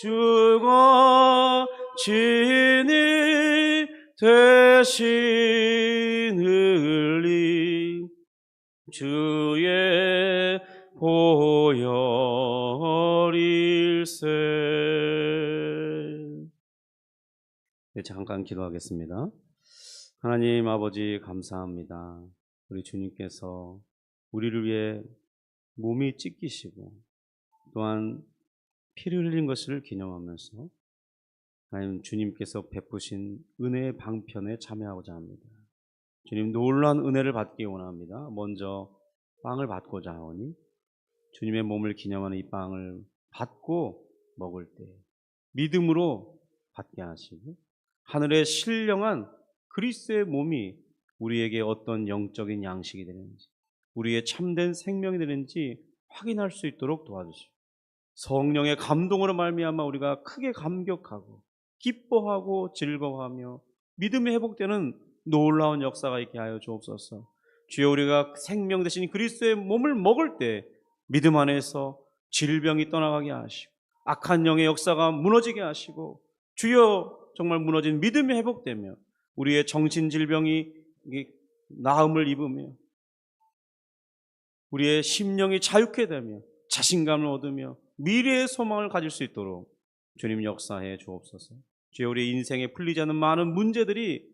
주가 진이 대신 흘린 주의 보혈일세. 네, 잠깐 기도하겠습니다. 하나님 아버지 감사합니다. 우리 주님께서 우리를 위해 몸이 찢기시고 또한 피를 흘린 것을 기념하면서 하나님 주님께서 베푸신 은혜의 방편에 참여하고자 합니다. 주님 놀라운 은혜를 받기 원합니다. 먼저 빵을 받고자 하오니 주님의 몸을 기념하는 이 빵을 받고 먹을 때 믿음으로 받게 하시고, 하늘의 신령한 그리스도의 몸이 우리에게 어떤 영적인 양식이 되는지, 우리의 참된 생명이 되는지 확인할 수 있도록 도와주시고, 성령의 감동으로 말미암아 우리가 크게 감격하고 기뻐하고 즐거워하며 믿음이 회복되는 놀라운 역사가 있게 하여 주옵소서. 주여, 우리가 생명 되신 그리스도의 몸을 먹을 때 믿음 안에서 질병이 떠나가게 하시고 악한 영의 역사가 무너지게 하시고, 주여 정말 무너진 믿음이 회복되며 우리의 정신질병이 나음을 입으며 우리의 심령이 자유케 되며 자신감을 얻으며 미래의 소망을 가질 수 있도록 주님 역사해 주옵소서. 주여, 우리 인생에 풀리지 않는 많은 문제들이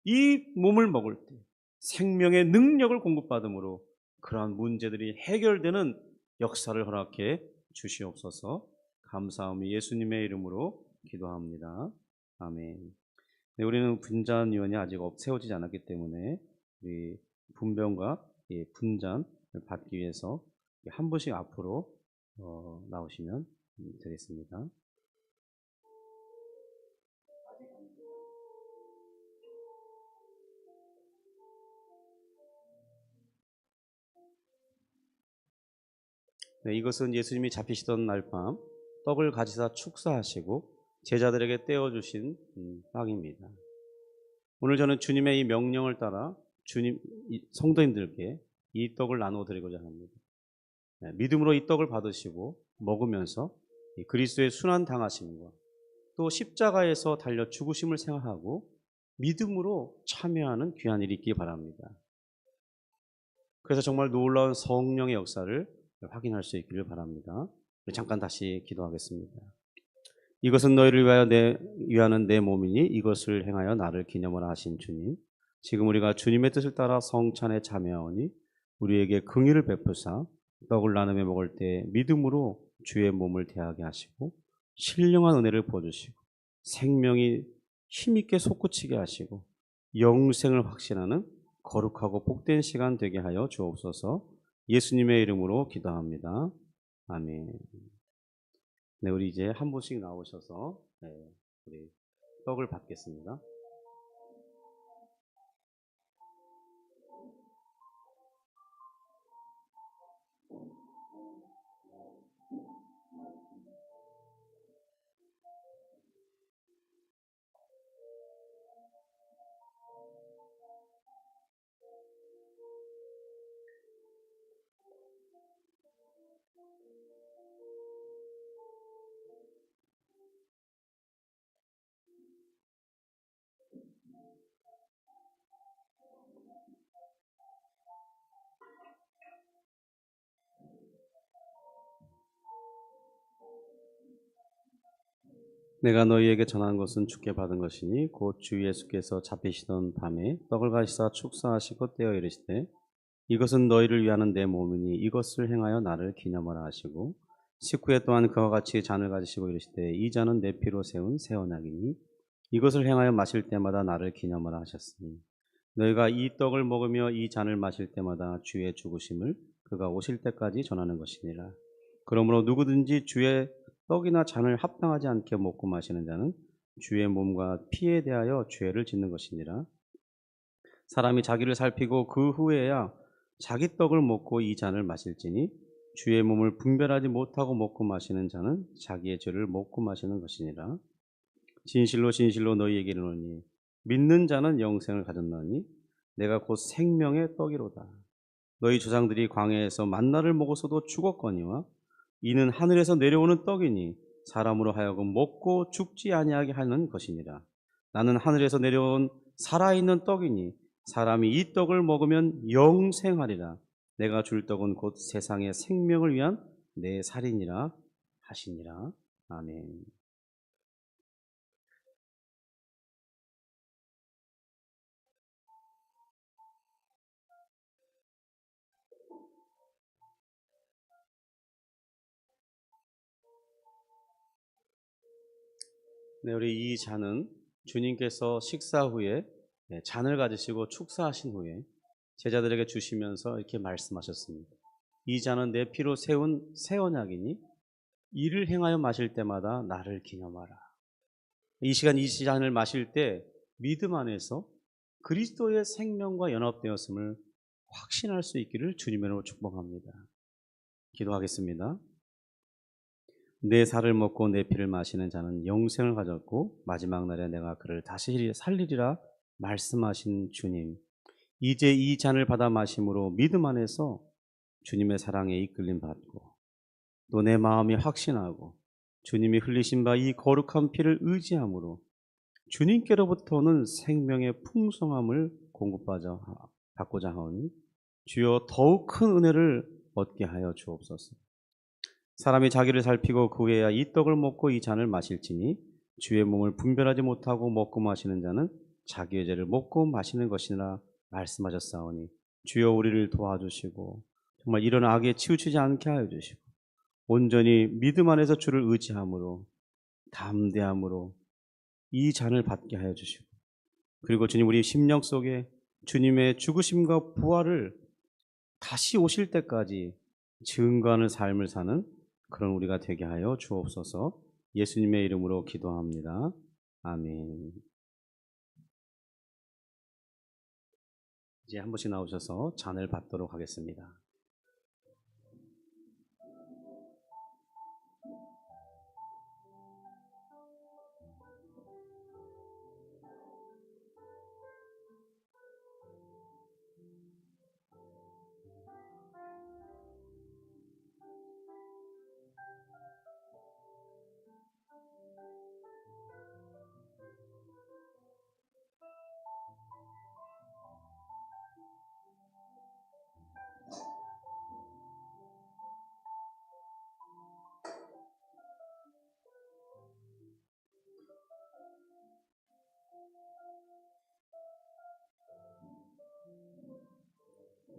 이 몸을 먹을 때 생명의 능력을 공급받음으로 그러한 문제들이 해결되는 역사를 허락해 주시옵소서. 감사하며 예수님의 이름으로 기도합니다. 아멘. 네, 우리는 분잔위원이 아직 세워지지 않았기 때문에 우리 분변과 분잔을 받기 위해서 한 분씩 앞으로 나오시면 되겠습니다. 네, 이것은 예수님이 잡히시던 날 밤 떡을 가지사 축사하시고 제자들에게 떼어주신 빵입니다. 오늘 저는 주님의 이 명령을 따라 성도님들께 이 떡을 나누어 드리고자 합니다. 네, 믿음으로 이 떡을 받으시고 먹으면서 이 그리스도의 순환 당하심과 또 십자가에서 달려 죽으심을 생각하고 믿음으로 참여하는 귀한 일이 있기 바랍니다. 그래서 정말 놀라운 성령의 역사를 확인할 수 있기를 바랍니다. 잠깐 다시 기도하겠습니다. 이것은 너희를 위하는 내 몸이니 이것을 행하여 나를 기념하라 하신 주님, 지금 우리가 주님의 뜻을 따라 성찬에 참여하오니 우리에게 긍휼을 베푸사 떡을 나누며 먹을 때 믿음으로 주의 몸을 대하게 하시고 신령한 은혜를 부어주시고 생명이 힘있게 솟구치게 하시고 영생을 확신하는 거룩하고 복된 시간 되게 하여 주옵소서. 예수님의 이름으로 기도합니다. 아멘. 네, 우리 이제 한 분씩 나오셔서 우리 떡을 받겠습니다. 내가 너희에게 전한 것은 주께 받은 것이니 곧 주 예수께서 잡히시던 밤에 떡을 가시사 축사하시고 떼어 이르시되 이것은 너희를 위하는 내 몸이니 이것을 행하여 나를 기념하라 하시고 식후에 또한 그와 같이 잔을 가지시고 이르시되 이 잔은 내 피로 세운 새 언약이니 이것을 행하여 마실 때마다 나를 기념하라 하셨으니 너희가 이 떡을 먹으며 이 잔을 마실 때마다 주의 죽으심을 그가 오실 때까지 전하는 것이니라. 그러므로 누구든지 주의 떡이나 잔을 합당하지 않게 먹고 마시는 자는 주의 몸과 피에 대하여 죄를 짓는 것이니라. 사람이 자기를 살피고 그 후에야 자기 떡을 먹고 이 잔을 마실지니 주의 몸을 분별하지 못하고 먹고 마시는 자는 자기의 죄를 먹고 마시는 것이니라. 진실로 진실로 너희에게 이르노니 믿는 자는 영생을 가졌나니 내가 곧 생명의 떡이로다. 너희 조상들이 광야에서 만나를 먹어서도 죽었거니와 이는 하늘에서 내려오는 떡이니 사람으로 하여금 먹고 죽지 아니하게 하는 것이니라. 나는 하늘에서 내려온 살아있는 떡이니 사람이 이 떡을 먹으면 영생하리라. 내가 줄 떡은 곧 세상의 생명을 위한 내 살이니라 하시니라. 아멘. 네, 우리 이 잔은 주님께서 식사 후에 잔을 가지시고 축사하신 후에 제자들에게 주시면서 이렇게 말씀하셨습니다. 이 잔은 내 피로 세운 새 언약이니 이를 행하여 마실 때마다 나를 기념하라. 이 시간 이 잔을 마실 때 믿음 안에서 그리스도의 생명과 연합되었음을 확신할 수 있기를 주님의 이름으로 축복합니다. 기도하겠습니다. 내 살을 먹고 내 피를 마시는 자는 영생을 가졌고 마지막 날에 내가 그를 다시 살리리라 말씀하신 주님. 이제 이 잔을 받아 마심으로 믿음 안에서 주님의 사랑에 이끌림 받고 또 내 마음이 확신하고 주님이 흘리신 바 이 거룩한 피를 의지함으로 주님께로부터는 생명의 풍성함을 받고자 하오니 주여 더욱 큰 은혜를 얻게 하여 주옵소서. 사람이 자기를 살피고 그 후에야 이 떡을 먹고 이 잔을 마실지니 주의 몸을 분별하지 못하고 먹고 마시는 자는 자기의 죄를 먹고 마시는 것이라 말씀하셨사오니 주여 우리를 도와주시고 정말 이런 악에 치우치지 않게 하여 주시고 온전히 믿음 안에서 주를 의지함으로 담대함으로 이 잔을 받게 하여 주시고 그리고 주님 우리 심령 속에 주님의 죽으심과 부활을 다시 오실 때까지 증거하는 삶을 사는 그런 우리가 되게 하여 주옵소서. 예수님의 이름으로 기도합니다. 아멘. 이제 한 분씩 나오셔서 잔을 받도록 하겠습니다.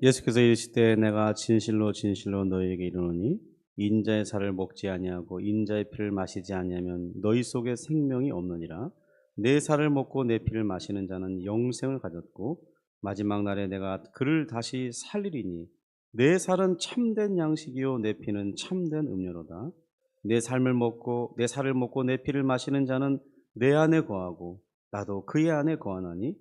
예수께서 이르시되 내가 진실로 진실로 너희에게 이르노니 인자의 살을 먹지 아니하고 인자의 피를 마시지 아니하면 너희 속에 생명이 없느니라. 내 살을 먹고 내 피를 마시는 자는 영생을 가졌고 마지막 날에 내가 그를 다시 살리리니 내 살은 참된 양식이요 내 피는 참된 음료로다. 내 살을 먹고 내 피를 마시는 자는 내 안에 거하고 나도 그의 안에 거하나니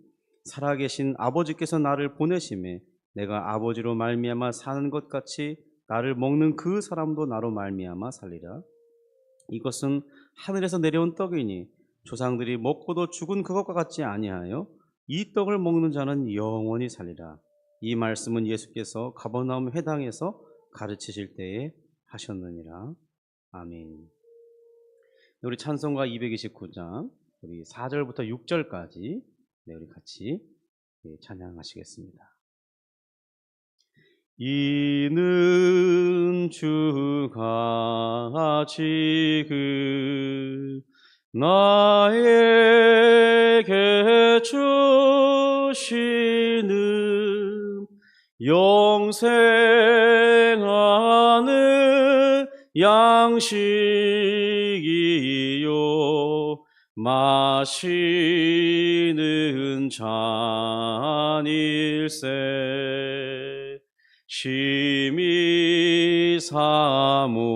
살아계신 아버지께서 나를 보내심에 내가 아버지로 말미암아 사는 것 같이 나를 먹는 그 사람도 나로 말미암아 살리라. 이것은 하늘에서 내려온 떡이니 조상들이 먹고도 죽은 그것과 같지 아니하여 이 떡을 먹는 자는 영원히 살리라. 이 말씀은 예수께서 가버나움 회당에서 가르치실 때에 하셨느니라. 아멘. 우리 찬송가 229장 우리 4절부터 6절까지 우리 같이 찬양하시겠습니다. 이는 주가 지금 나에게 주시는 영생하는 양식이요 마시는 잔일세 심히 사모하는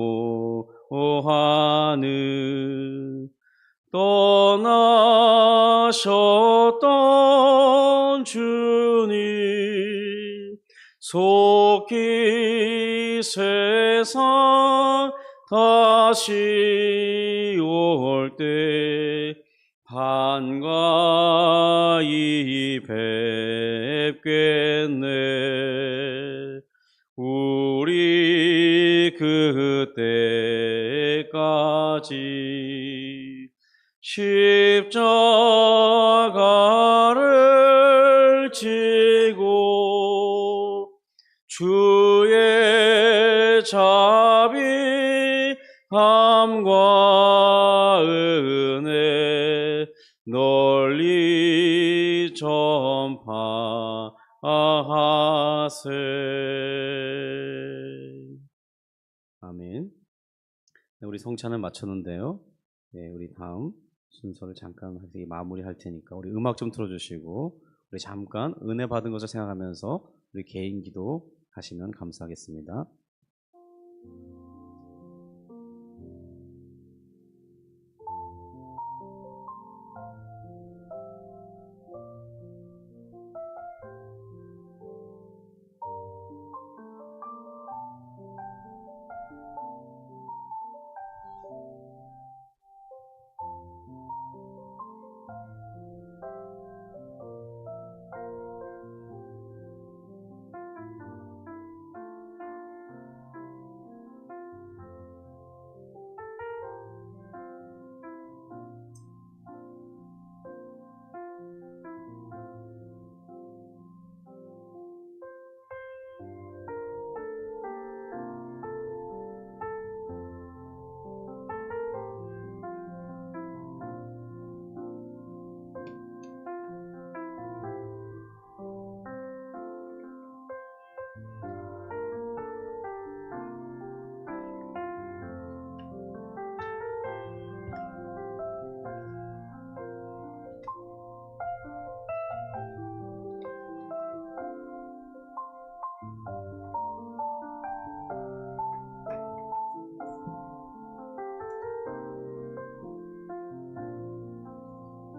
떠나셨던 주님 속히 세상 다시 올 때 반가이 뵙겠네. 우리 그때까지 십자가를 지고 주의 자비함과 은혜 널리 전파하세. 아멘. 우리 성찬을 마쳤는데요. 네, 우리 다음 순서를 잠깐 마무리할 테니까 우리 음악 좀 틀어주시고 우리 잠깐 은혜 받은 것을 생각하면서 우리 개인 기도 하시면 감사하겠습니다.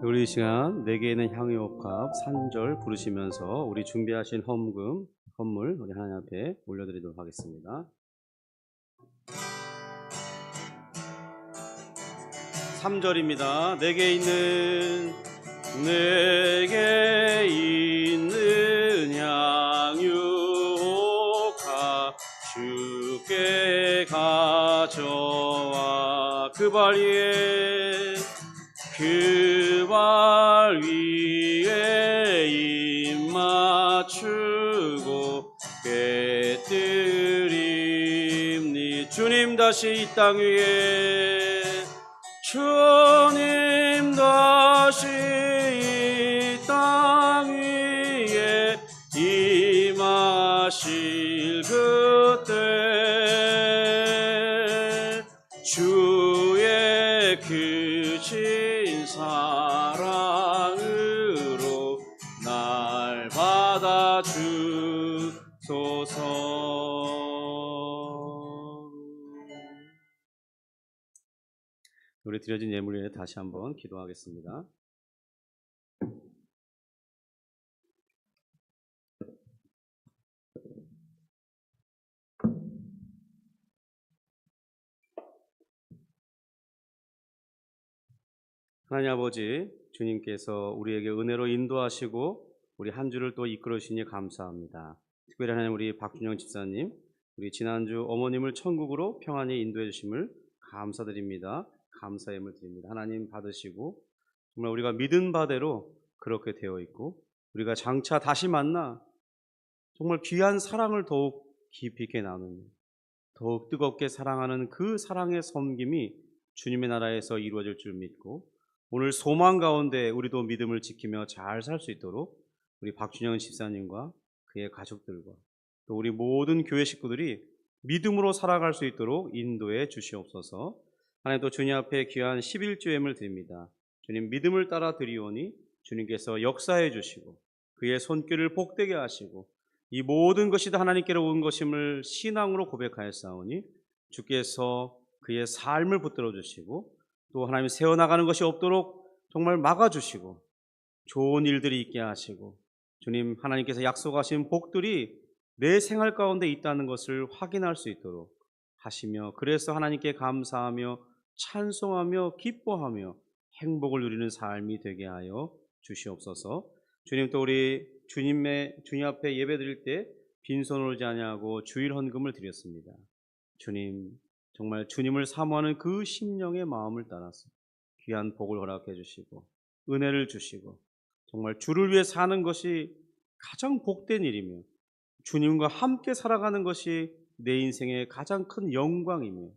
우리 이 시간 내게 있는 향유옥합 3절 부르시면서 우리 준비하신 헌물 우리 하나님 앞에 올려드리도록 하겠습니다. 3절입니다. 내게 있는 향유옥합 주께 가져와 그 발 위에 입 맞추고 깨뜨립니. 주님 다시 이 땅 위에 임하시 날 받아 주소서. 우리 드려진 예물 위에 다시 한번 기도하겠습니다. 하나님 아버지, 주님께서 우리에게 은혜로 인도하시고 우리 한 주를 또 이끌어 주시니 감사합니다. 특별히 하나님 우리 박준영 집사님, 우리 지난주 어머님을 천국으로 평안히 인도해 주심을 감사드립니다. 감사의 예물 드립니다. 하나님 받으시고 정말 우리가 믿은 바대로 그렇게 되어 있고 우리가 장차 다시 만나 정말 귀한 사랑을 더욱 깊이 있게 나누며 더욱 뜨겁게 사랑하는 그 사랑의 섬김이 주님의 나라에서 이루어질 줄 믿고 오늘 소망 가운데 우리도 믿음을 지키며 잘 살 수 있도록 우리 박준영 집사님과 그의 가족들과 또 우리 모든 교회 식구들이 믿음으로 살아갈 수 있도록 인도해 주시옵소서. 하나님 또 주님 앞에 귀한 11조 예물 드립니다. 주님 믿음을 따라 드리오니 주님께서 역사해 주시고 그의 손길을 복되게 하시고 이 모든 것이 다 하나님께로 온 것임을 신앙으로 고백하였사오니 주께서 그의 삶을 붙들어 주시고 또 하나님 세워나가는 것이 없도록 정말 막아주시고 좋은 일들이 있게 하시고 주님 하나님께서 약속하신 복들이 내 생활 가운데 있다는 것을 확인할 수 있도록 하시며 그래서 하나님께 감사하며 찬송하며 기뻐하며 행복을 누리는 삶이 되게 하여 주시옵소서. 주님 또 우리 주님 앞에 예배 드릴 때 빈손으로 오지 아니하고 주일 헌금을 드렸습니다. 주님 정말 주님을 사모하는 그 심령의 마음을 따라서 귀한 복을 허락해 주시고 은혜를 주시고 정말 주를 위해 사는 것이 가장 복된 일이며 주님과 함께 살아가는 것이 내 인생의 가장 큰 영광이며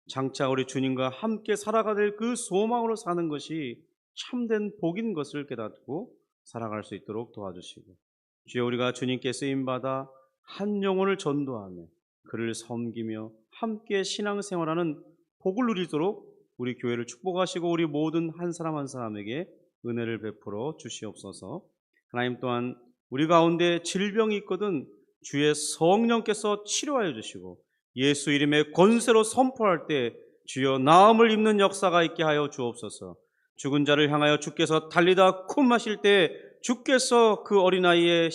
장차 우리 주님과 함께 살아가 될 그 소망으로 사는 것이 참된 복인 것을 깨닫고 살아갈 수 있도록 도와주시고 주여 우리가 주님께 쓰임받아 한 영혼을 전도하며 그를 섬기며 함께 신앙생활하는 복을 누리도록 우리 교회를 축복하시고 우리 모든 한 사람 한 사람에게 은혜를 베풀어 주시옵소서. 하나님 또한 우리 가운데 질병이 있거든 주의 성령께서 치료하여 주시고 예수 이름의 권세로 선포할 때 주여 나음을 입는 역사가 있게 하여 주옵소서. 죽은 자를 향하여 주께서 달리다 쿰 하실 때 주께서 그 어린아이의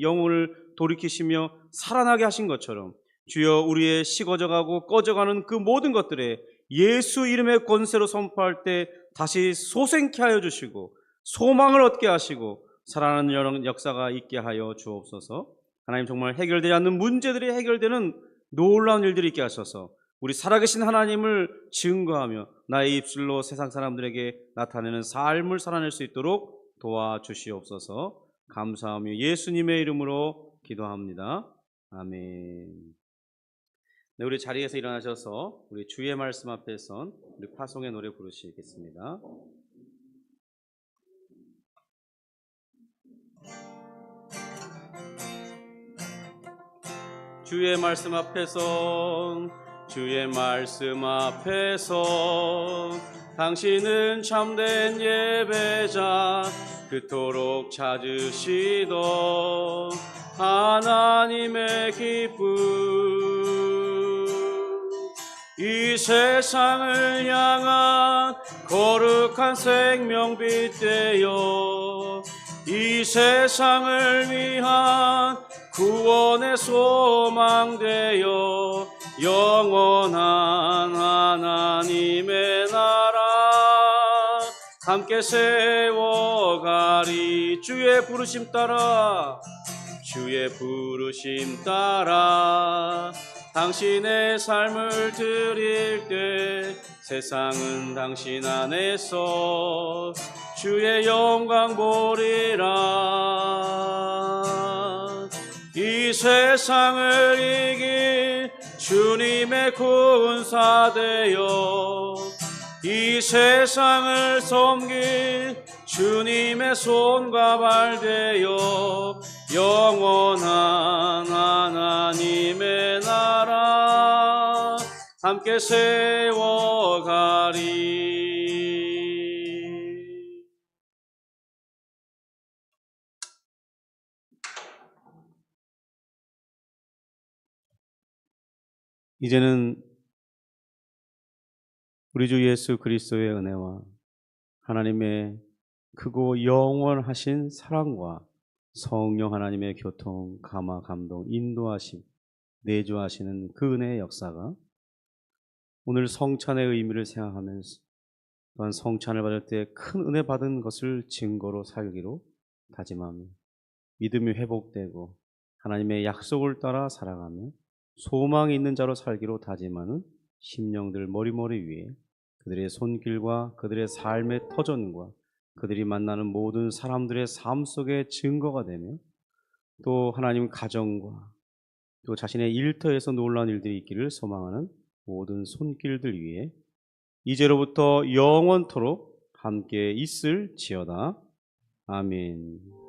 영혼을 돌이키시며 살아나게 하신 것처럼 주여 우리의 식어져가고 꺼져가는 그 모든 것들에 예수 이름의 권세로 선포할 때 다시 소생케 하여 주시고 소망을 얻게 하시고 살아나는 역사가 있게 하여 주옵소서. 하나님 정말 해결되지 않는 문제들이 해결되는 놀라운 일들이 있게 하셔서 우리 살아계신 하나님을 증거하며 나의 입술로 세상 사람들에게 나타내는 삶을 살아낼 수 있도록 도와주시옵소서. 감사하며 예수님의 이름으로 기도합니다. 아멘. 네, 우리 자리에서 일어나셔서 우리 주의 말씀 앞에 선 우리 파송의 노래 부르시겠습니다. 주의 말씀 앞에서 주의 말씀 앞에서 당신은 참된 예배자 그토록 찾으시던 하나님의 기쁨 이 세상을 향한 거룩한 생명빛 되어 이 세상을 위한 구원의 소망 되어 영원한 하나님의 나라 함께 세워가리. 주의 부르심 따라 주의 부르심 따라 당신의 삶을 드릴 때 세상은 당신 안에서 주의 영광 보리라. 이 세상을 이길 주님의 군사 되어 이 세상을 섬길 주님의 손과 발 되어 영원한 하나님의 나라 함께 세워가리. 이제는 우리 주 예수 그리스도의 은혜와 하나님의 크고 영원하신 사랑과 성령 하나님의 교통, 감화, 감동, 인도하심, 내주하시는 그 은혜의 역사가 오늘 성찬의 의미를 생각하면서 또한 성찬을 받을 때 큰 은혜 받은 것을 증거로 살기로 다짐하며 믿음이 회복되고 하나님의 약속을 따라 살아가며 소망이 있는 자로 살기로 다짐하는 심령들 머리머리 위에 그들의 손길과 그들의 삶의 터전과 그들이 만나는 모든 사람들의 삶 속에 증거가 되며 또 하나님 가정과 또 자신의 일터에서 놀라운 일들이 있기를 소망하는 모든 손길들 위에 이제로부터 영원토록 함께 있을지어다. 아멘.